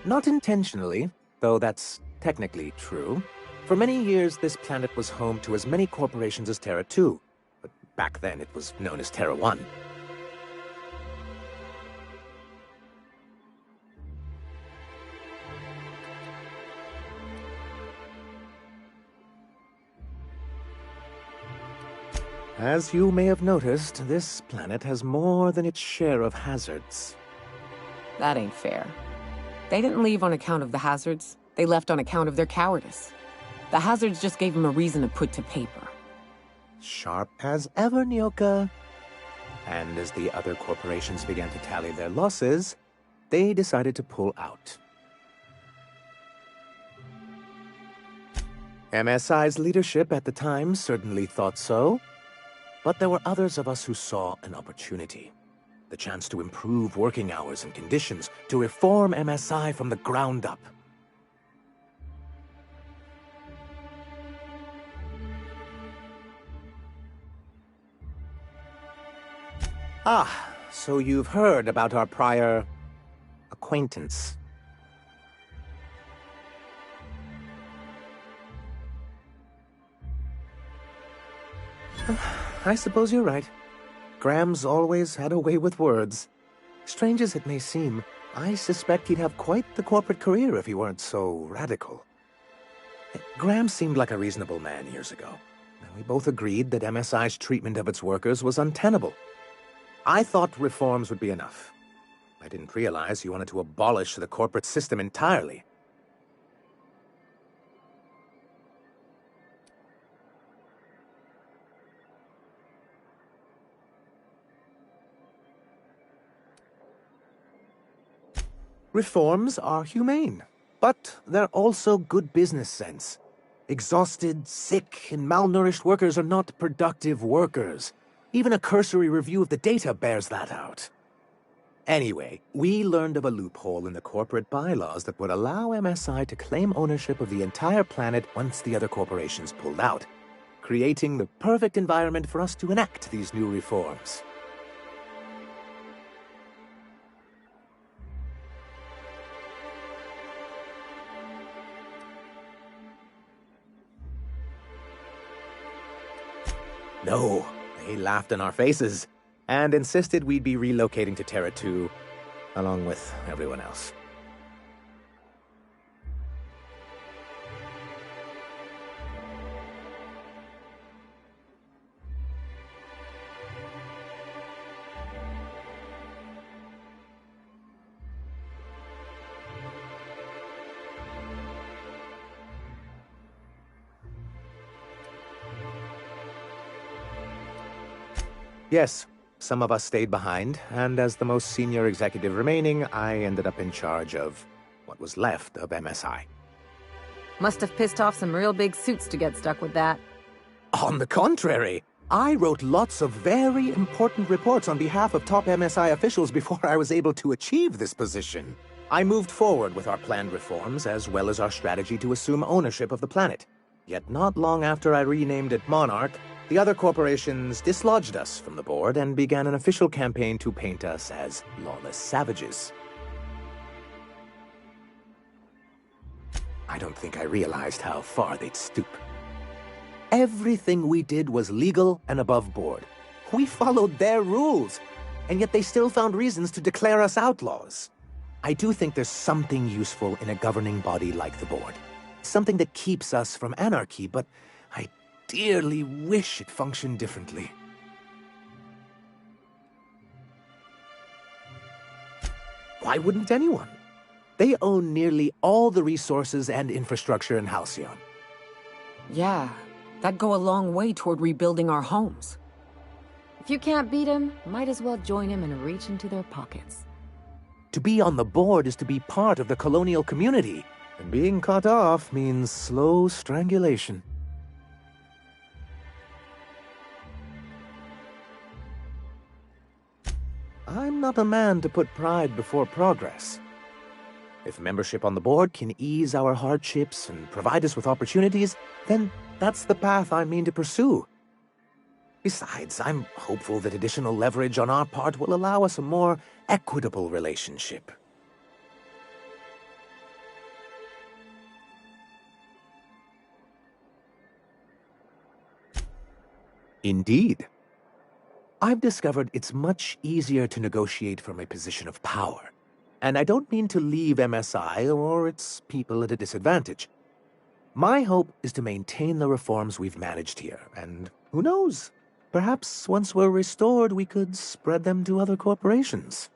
Not intentionally, though that's technically true. For many years, this planet was home to as many corporations as Terra 2, but back then it was known as Terra 1. As you may have noticed, this planet has more than its share of hazards. That ain't fair. They didn't leave on account of the hazards. They left on account of their cowardice. The hazards just gave them a reason to put to paper. Sharp as ever, Nyoka. And as the other corporations began to tally their losses, they decided to pull out. MSI's leadership at the time certainly thought so, but there were others of us who saw an opportunity. The chance to improve working hours and conditions, to reform MSI from the ground up. Ah, so you've heard about our prior acquaintance. I suppose you're right. Graham's always had a way with words. Strange as it may seem, I suspect he'd have quite the corporate career if he weren't so radical. Graham seemed like a reasonable man years ago. We both agreed that MSI's treatment of its workers was untenable. I thought reforms would be enough. I didn't realize you wanted to abolish the corporate system entirely. Reforms are humane, but they're also good business sense. Exhausted, sick, and malnourished workers are not productive workers. Even a cursory review of the data bears that out. Anyway, we learned of a loophole in the corporate bylaws that would allow MSI to claim ownership of the entire planet once the other corporations pulled out, creating the perfect environment for us to enact these new reforms. No, they laughed in our faces and insisted we'd be relocating to Terra 2, along with everyone else. Yes, some of us stayed behind, and as the most senior executive remaining, I ended up in charge of what was left of MSI. Must have pissed off some real big suits to get stuck with that. On the contrary, I wrote lots of very important reports on behalf of top MSI officials before I was able to achieve this position. I moved forward with our planned reforms, as well as our strategy to assume ownership of the planet. Yet not long after I renamed it Monarch, the other corporations dislodged us from the board and began an official campaign to paint us as lawless savages. I don't think I realized how far they'd stoop. Everything we did was legal and above board. We followed their rules, and yet they still found reasons to declare us outlaws. I do think there's something useful in a governing body like the board. Something that keeps us from anarchy, but I dearly wish it functioned differently. Why wouldn't anyone? They own nearly all the resources and infrastructure in Halcyon. Yeah, that'd go a long way toward rebuilding our homes. If you can't beat him, might as well join him and reach into their pockets. To be on the board is to be part of the colonial community, and being cut off means slow strangulation. I'm not a man to put pride before progress. If membership on the board can ease our hardships and provide us with opportunities, then that's the path I mean to pursue. Besides, I'm hopeful that additional leverage on our part will allow us a more equitable relationship. Indeed. I've discovered it's much easier to negotiate from a position of power. And I don't mean to leave MSI or its people at a disadvantage. My hope is to maintain the reforms we've managed here, and who knows? Perhaps once we're restored, we could spread them to other corporations.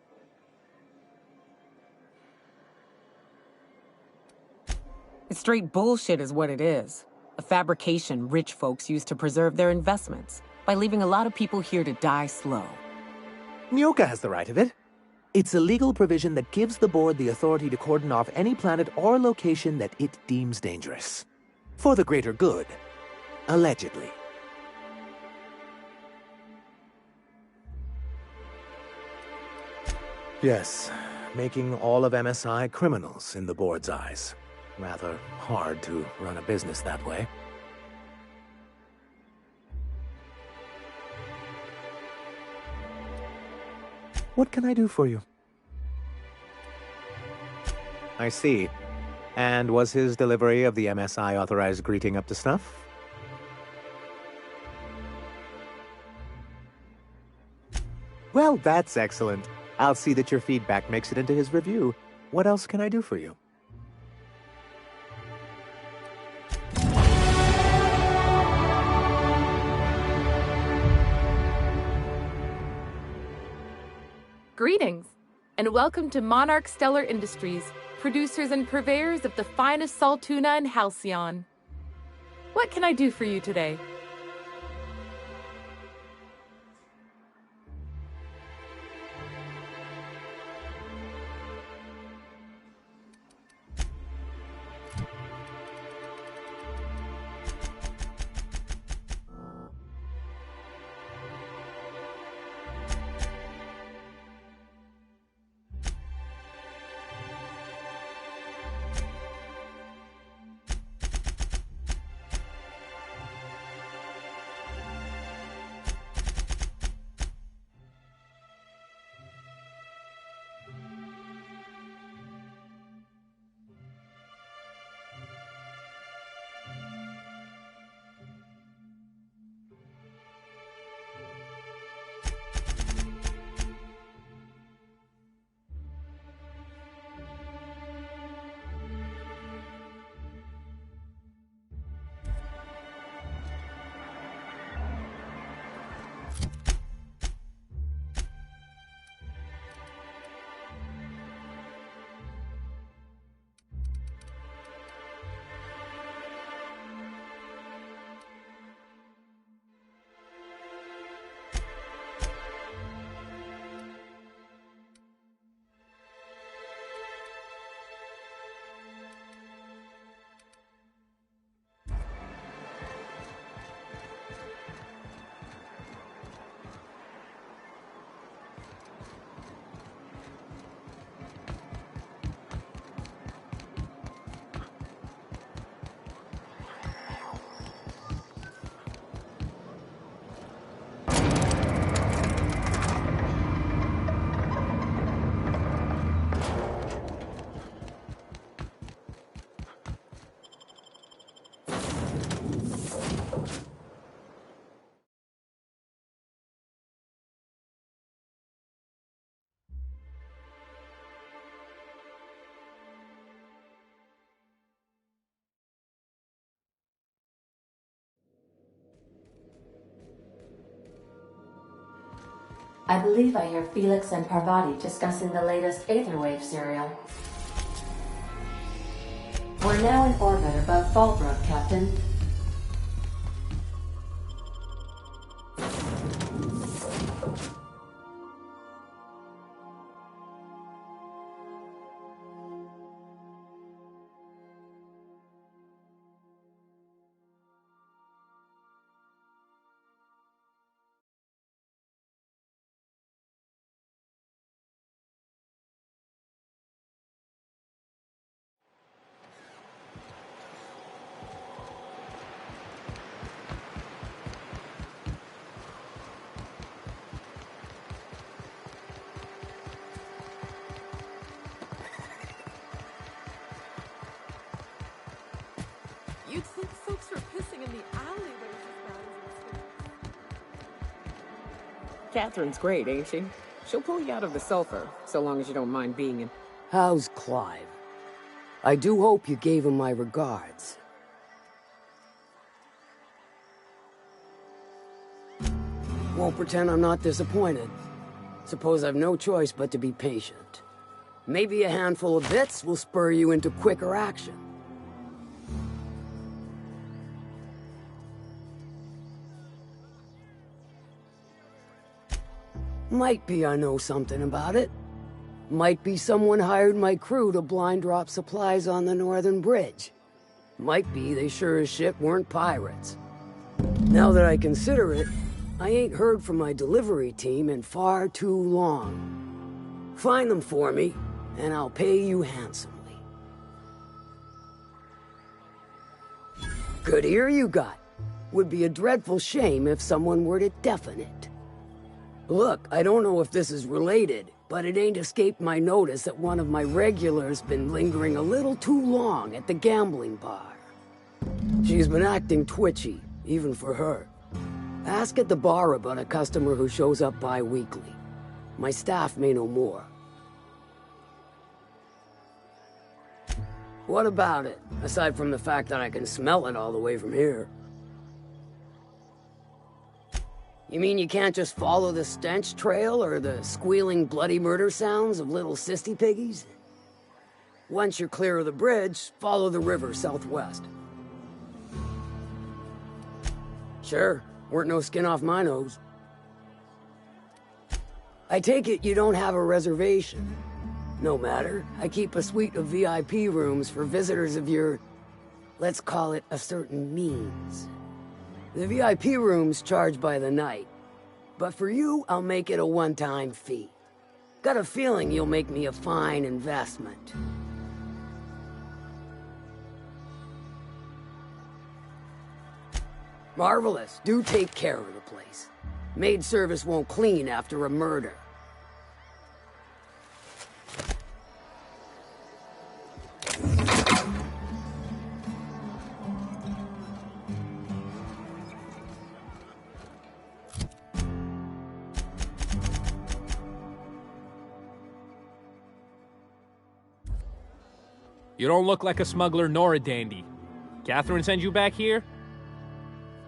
It's straight bullshit is what it is. A fabrication rich folks use to preserve their investments by leaving a lot of people here to die slow. Nyoka has the right of it. It's a legal provision that gives the board the authority to cordon off any planet or location that it deems dangerous. For the greater good. Allegedly. Yes, making all of MSI criminals in the board's eyes. Rather hard to run a business that way. What can I do for you? I see. And was his delivery of the MSI authorized greeting up to snuff? Well, that's excellent. I'll see that your feedback makes it into his review. What else can I do for you? Greetings, and welcome to Monarch Stellar Industries, producers and purveyors of the finest salt tuna in Halcyon. What can I do for you today? I believe I hear Felix and Parvati discussing the latest Aetherwave serial. We're now in orbit above Fallbrook, Captain. You'd think folks were pissing in the alleyways as bad as this. Catherine's great, ain't she? She'll pull you out of the sulfur, so long as you don't mind being in. How's Clive? I do hope you gave him my regards. Won't pretend I'm not disappointed. Suppose I've no choice but to be patient. Maybe a handful of bits will spur you into quicker action. Might be I know something about it. Might be someone hired my crew to blind drop supplies on the Northern Bridge. Might be they sure as shit weren't pirates. Now that I consider it, I ain't heard from my delivery team in far too long. Find them for me, and I'll pay you handsomely. Good ear you got. Would be a dreadful shame if someone were to deafen it. Look, I don't know if this is related, but it ain't escaped my notice that one of my regulars been lingering a little too long at the gambling bar. She's been acting twitchy, even for her. Ask at the bar about a customer who shows up bi-weekly. My staff may know more. What about it, aside from the fact that I can smell it all the way from here? You mean you can't just follow the stench trail or the squealing bloody murder sounds of little sissy piggies? Once you're clear of the bridge, follow the river southwest. Sure, weren't no skin off my nose. I take it you don't have a reservation. No matter, I keep a suite of VIP rooms for visitors of your, let's call it, a certain means. The VIP room's charged by the night, but for you, I'll make it a one-time fee. Got a feeling you'll make me a fine investment. Marvelous. Do take care of the place. Maid service won't clean after a murder. You don't look like a smuggler nor a dandy. Catherine send you back here?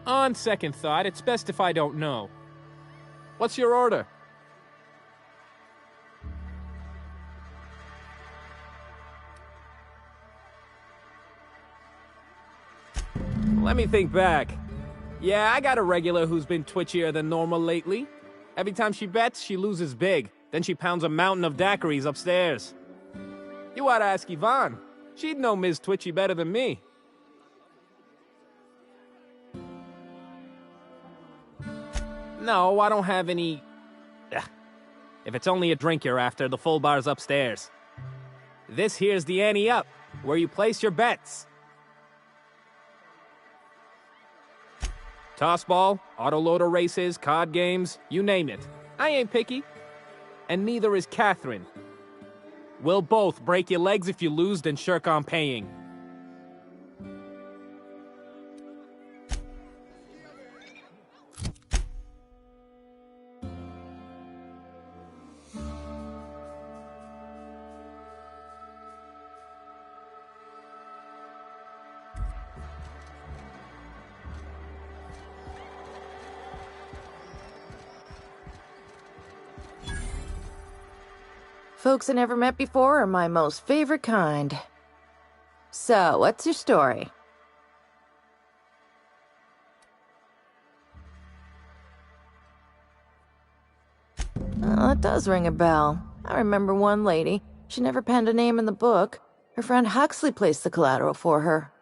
On second thought, it's best if I don't know. What's your order? Let me think back. Yeah, I got a regular who's been twitchier than normal lately. Every time she bets, she loses big. Then she pounds a mountain of daiquiris upstairs. You ought to ask Yvonne. She'd know Ms. Twitchy better than me. No, I don't have any... Ugh. If it's only a drink you're after, the full bar's upstairs. This here's the ante up, where you place your bets. Tossball, autoloader races, card games, you name it. I ain't picky. And neither is Catherine. We'll both break your legs if you lose, then shirk on paying. Folks I never met before are my most favorite kind. So, what's your story? Well, that does ring a bell. I remember one lady. She never penned a name in the book. Her friend Huxley placed the collateral for her.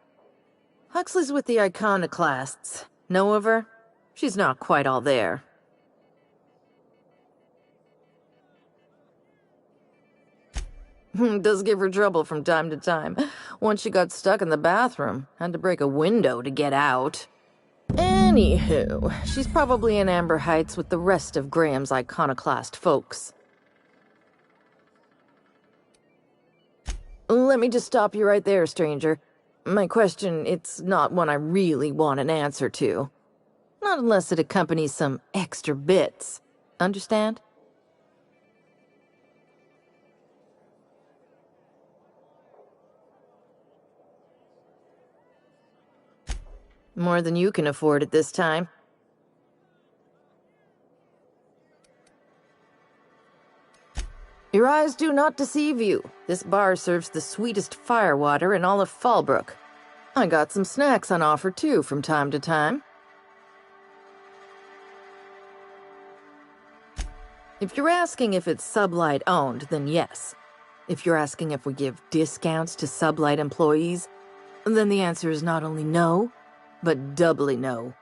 Huxley's with the Iconoclasts. Know of her? She's not quite all there. Does give her trouble from time to time. Once she got stuck in the bathroom. Had to break a window to get out. Anywho, she's probably in Amber Heights with the rest of Graham's Iconoclast folks. Let me just stop you right there, stranger. My question, it's not one I really want an answer to. Not unless it accompanies some extra bits. Understand? More than you can afford at this time. Your eyes do not deceive you. This bar serves the sweetest firewater in all of Fallbrook. I got some snacks on offer, too, from time to time. If you're asking if it's Sublight owned, then yes. If you're asking if we give discounts to Sublight employees, then the answer is not only no, but doubly no.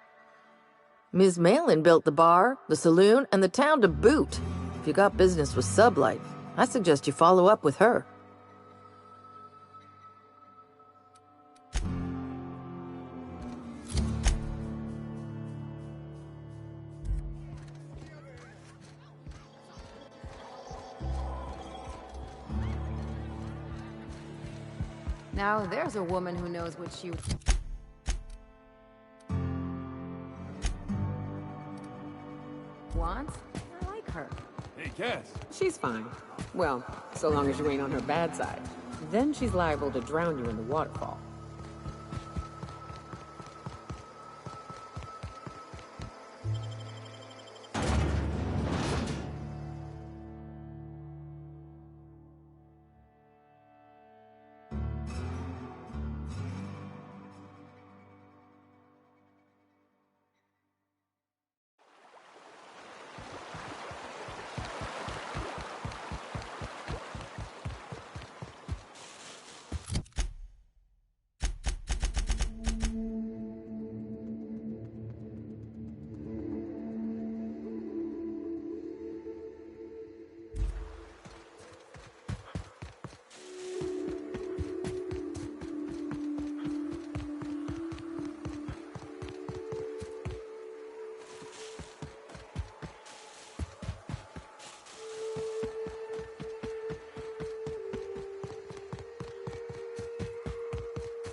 Ms. Malin built the bar, the saloon, and the town to boot. If you got business with Sublight, I suggest you follow up with her. Now there's a woman who knows what she... wants. I like her. Hey, Cass. She's fine. Well, so long as you ain't on her bad side. Then she's liable to drown you in the waterfall.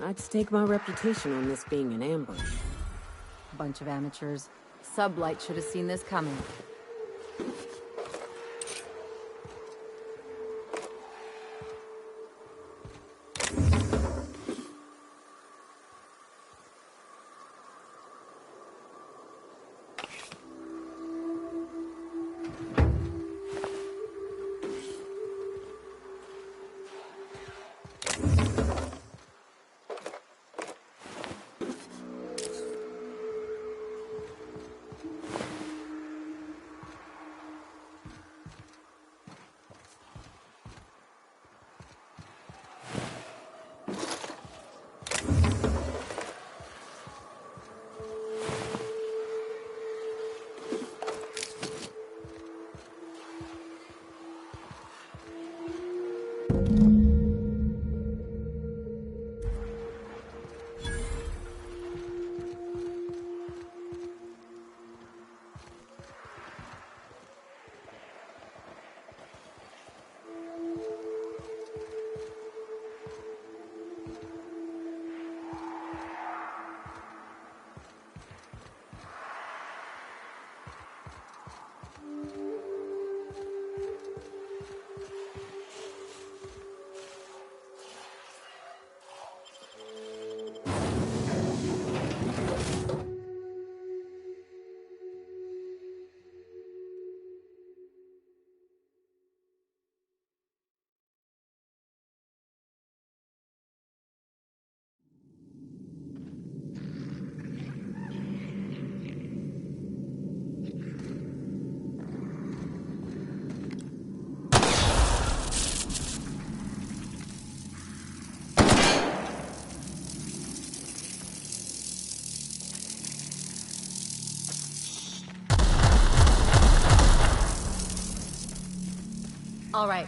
I'd stake my reputation on this being an ambush. Bunch of amateurs. Sublight should have seen this coming. All right.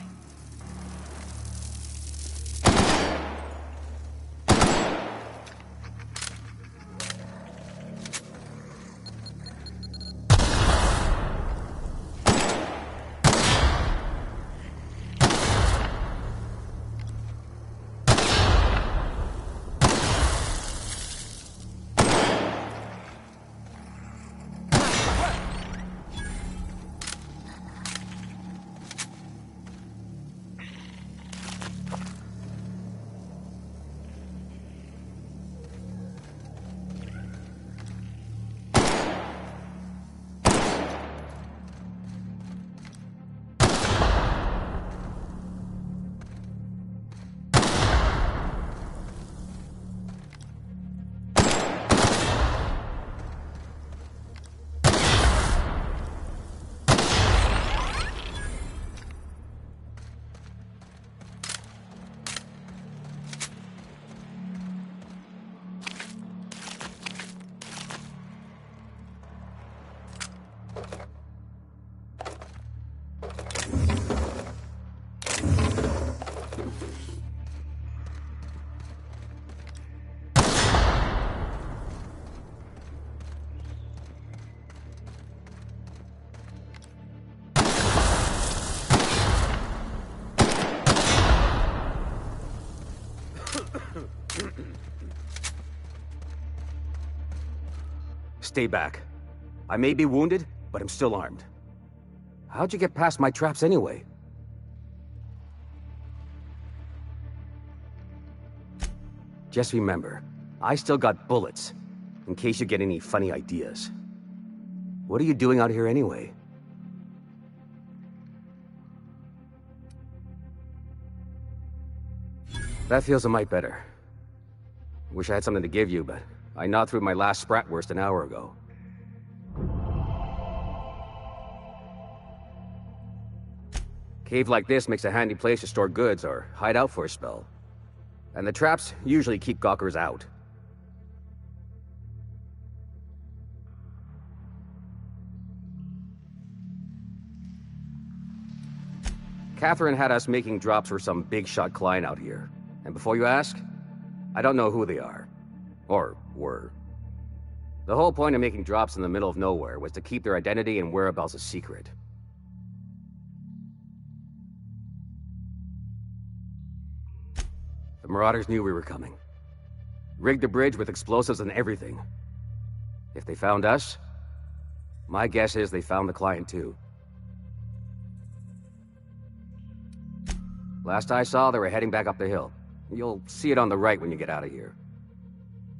Stay back. I may be wounded, but I'm still armed. How'd you get past my traps anyway? Just remember, I still got bullets, in case you get any funny ideas. What are you doing out here anyway? That feels a mite better. Wish I had something to give you, but I gnawed through my last Spratwurst an hour ago. Cave like this makes a handy place to store goods or hide out for a spell. And the traps usually keep gawkers out. Catherine had us making drops for some big-shot client out here. And before you ask, I don't know who they are. Or were. The whole point of making drops in the middle of nowhere was to keep their identity and whereabouts a secret. The Marauders knew we were coming. Rigged the bridge with explosives and everything. If they found us, my guess is they found the client too. Last I saw, they were heading back up the hill. You'll see it on the right when you get out of here.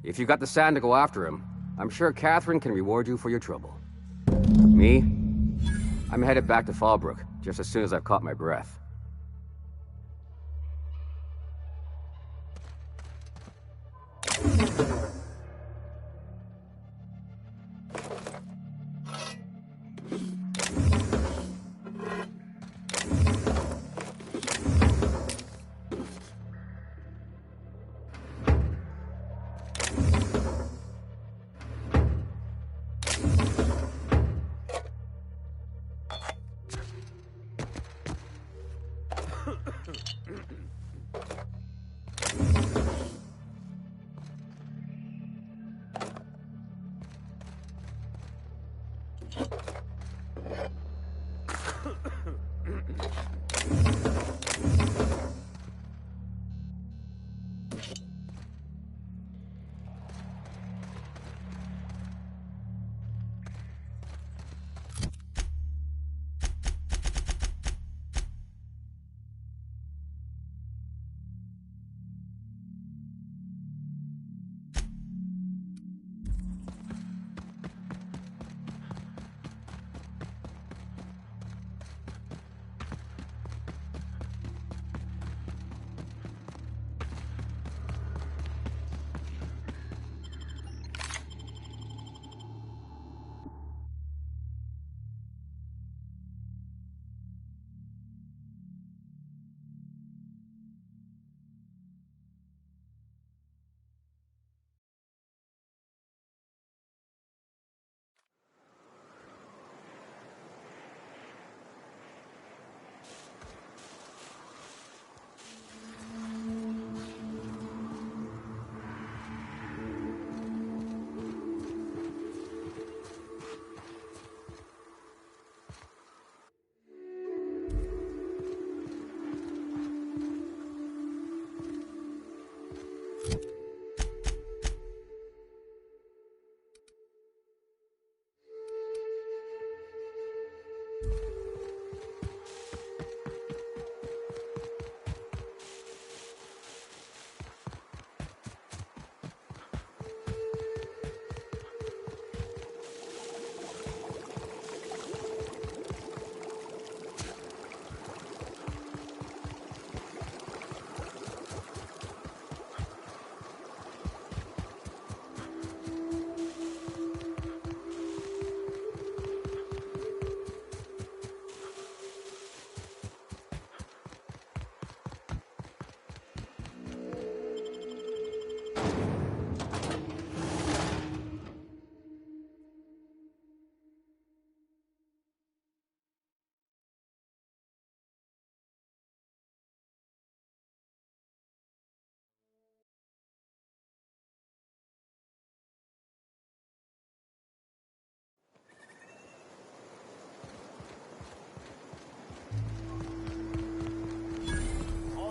If you've got the sand to go after him, I'm sure Catherine can reward you for your trouble. Me? I'm headed back to Fallbrook, just as soon as I've caught my breath.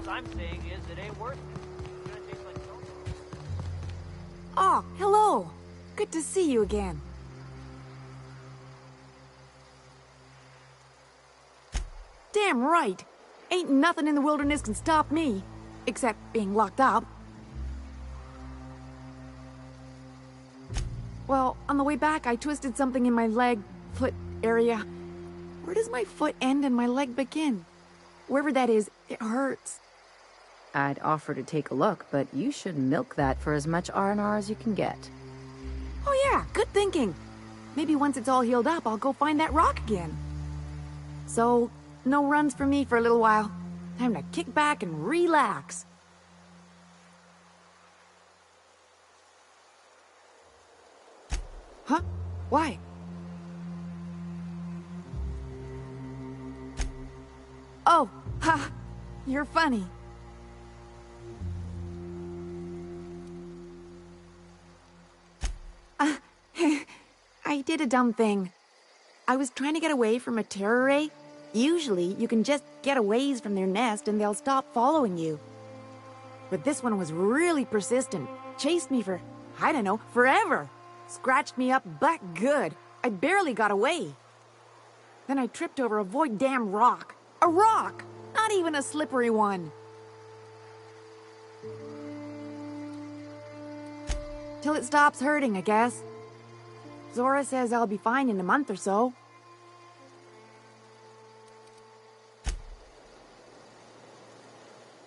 I'm saying is it ain't worth it. It's gonna taste like soda. Oh, hello. Good to see you again. Damn right. Ain't nothing in the wilderness can stop me. Except being locked up. Well, on the way back, I twisted something in my leg, foot area. Where does my foot end and my leg begin? Wherever that is, it hurts. I'd offer to take a look, but you should milk that for as much R&R as you can get. Oh yeah, good thinking. Maybe once it's all healed up, I'll go find that rock again. So, no runs for me for a little while. Time to kick back and relax. Huh? Why? Oh, ha! You're funny. I did a dumb thing. I was trying to get away from a terror ray. Usually, you can just get a ways from their nest and they'll stop following you. But this one was really persistent. Chased me for, I don't know, forever. Scratched me up back good. I barely got away. Then I tripped over a void damn rock. A rock! Not even a slippery one. Till it stops hurting, I guess. Zora says I'll be fine in a month or so.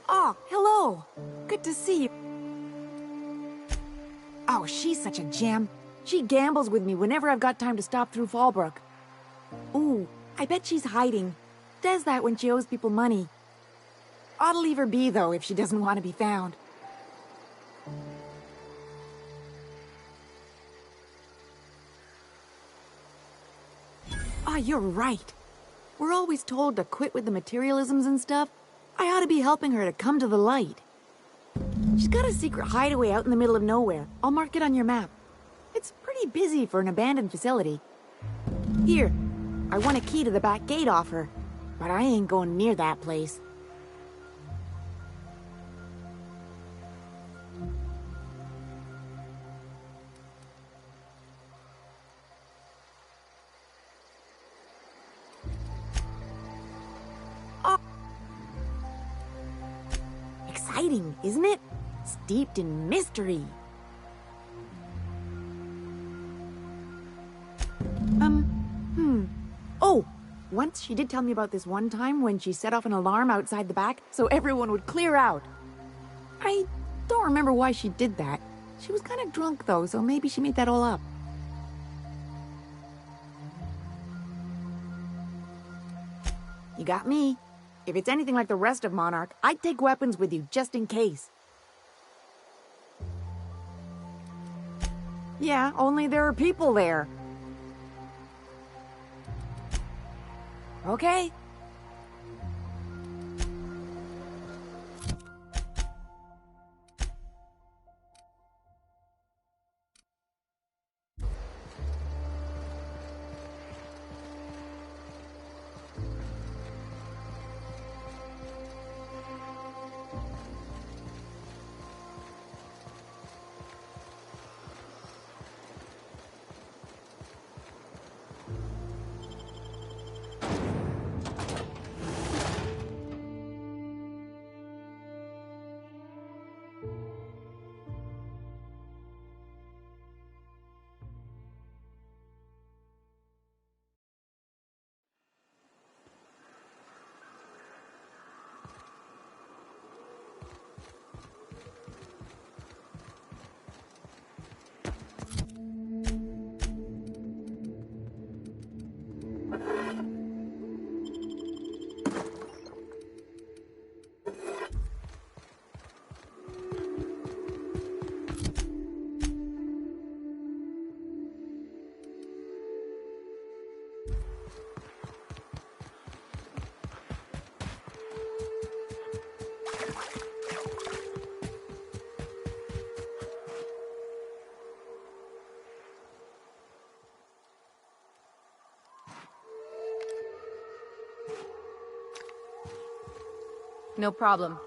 Oh, hello. Good to see you. Oh, she's such a gem. She gambles with me whenever I've got time to stop through Fallbrook. Ooh, I bet she's hiding. Does that when she owes people money. Ought to leave her be, though, if she doesn't want to be found. Ah, you're right. We're always told to quit with the materialisms and stuff. I ought to be helping her to come to the light. She's got a secret hideaway out in the middle of nowhere. I'll mark it on your map. It's pretty busy for an abandoned facility. Here, I want a key to the back gate off her, but I ain't going near that place. Exciting, isn't it? Steeped in mystery. Oh, once she did tell me about this one time when she set off an alarm outside the back so everyone would clear out. I don't remember why she did that. She was kind of drunk though, so maybe she made that all up. You got me. If it's anything like the rest of Monarch, I'd take weapons with you just in case. Yeah, only there are people there. Okay. No problem.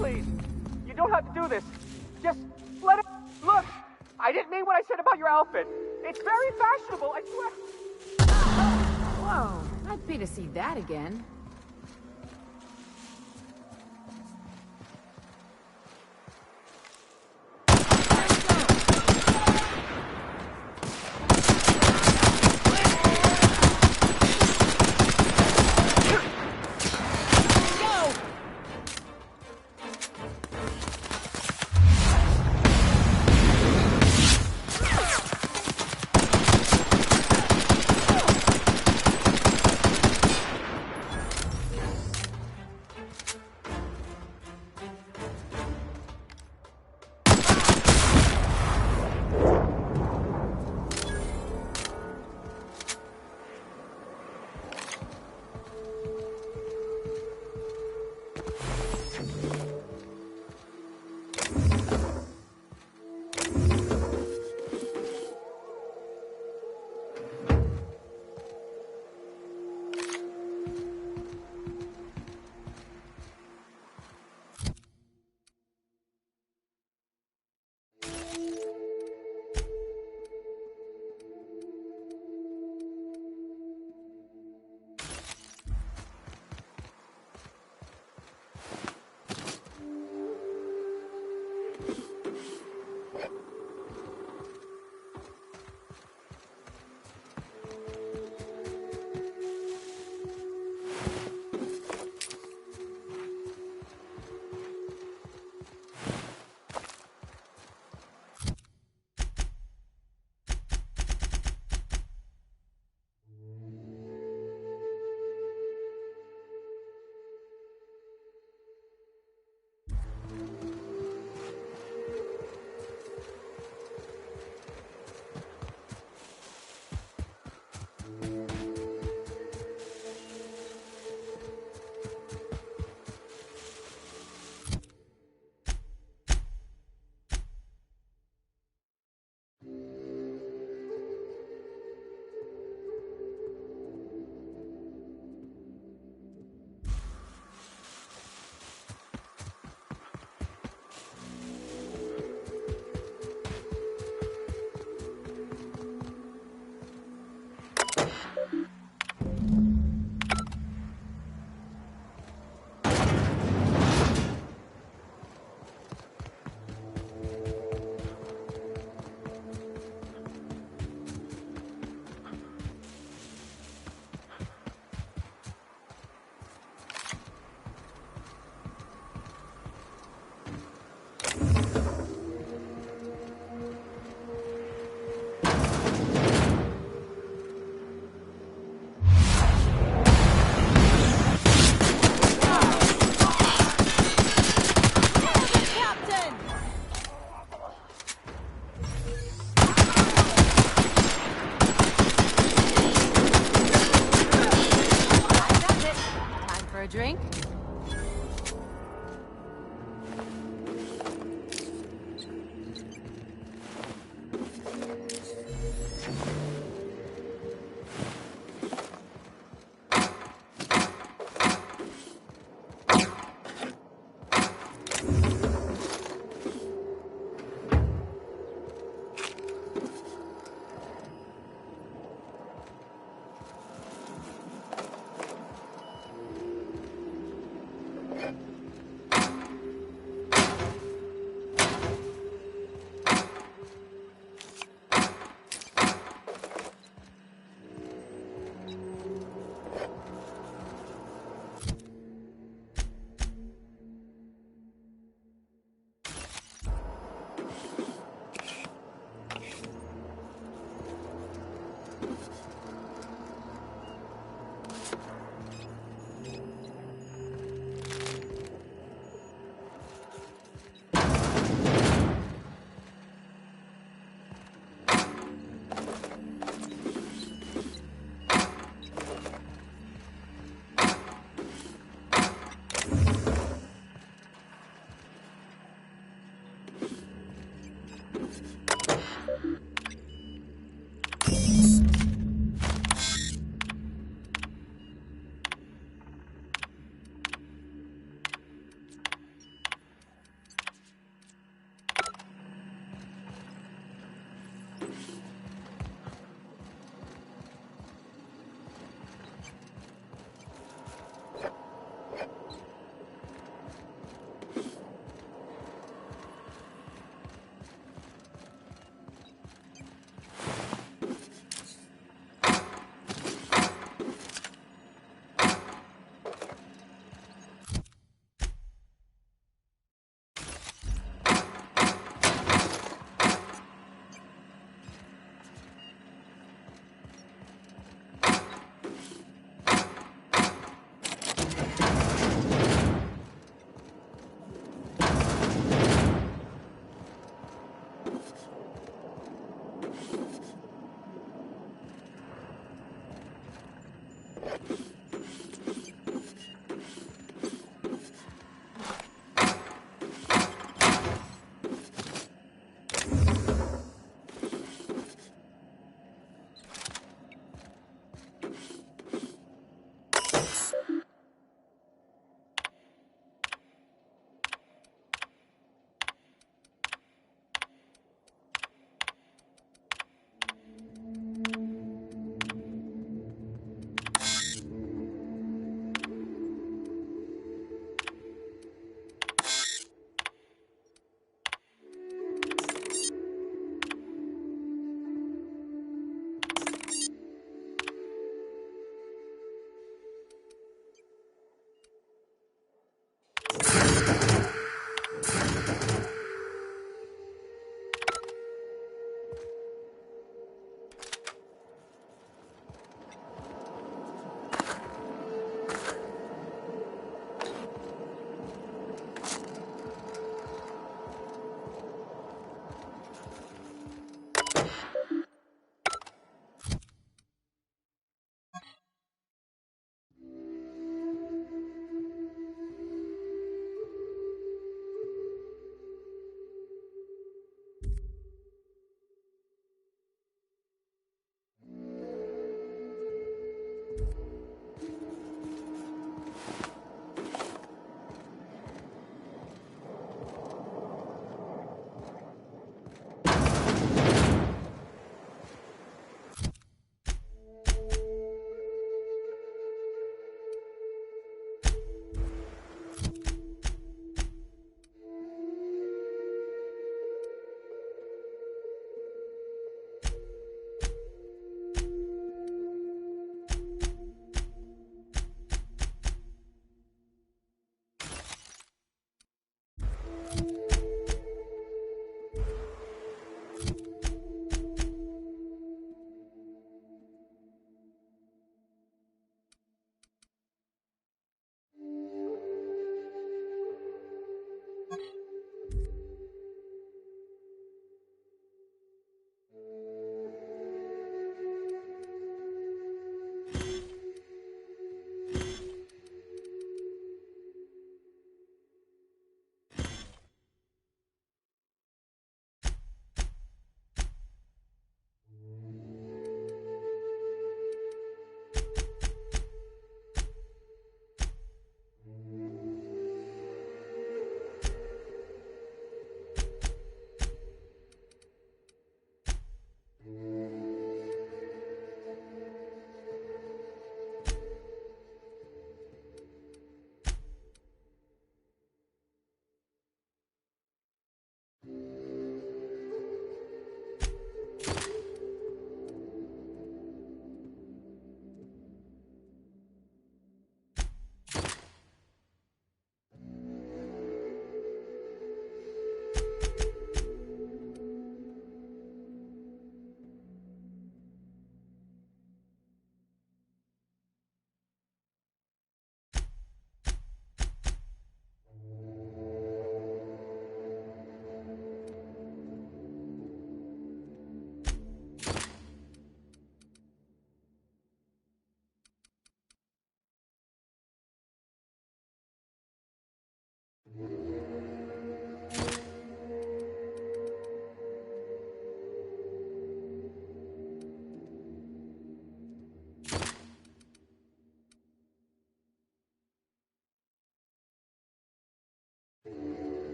Please, you don't have to do this. Just let it... Look, I didn't mean what I said about your outfit. It's very fashionable, I swear. Whoa, I'd pay to see that again.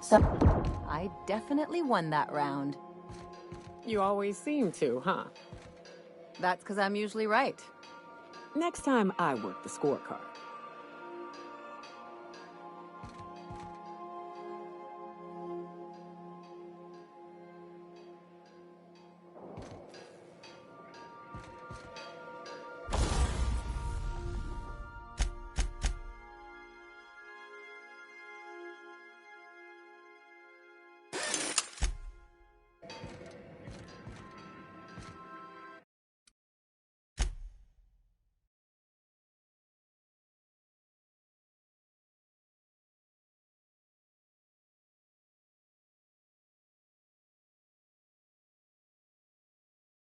So... I definitely won that round. You always seem to, huh? That's because I'm usually right. Next time I work the scorecard.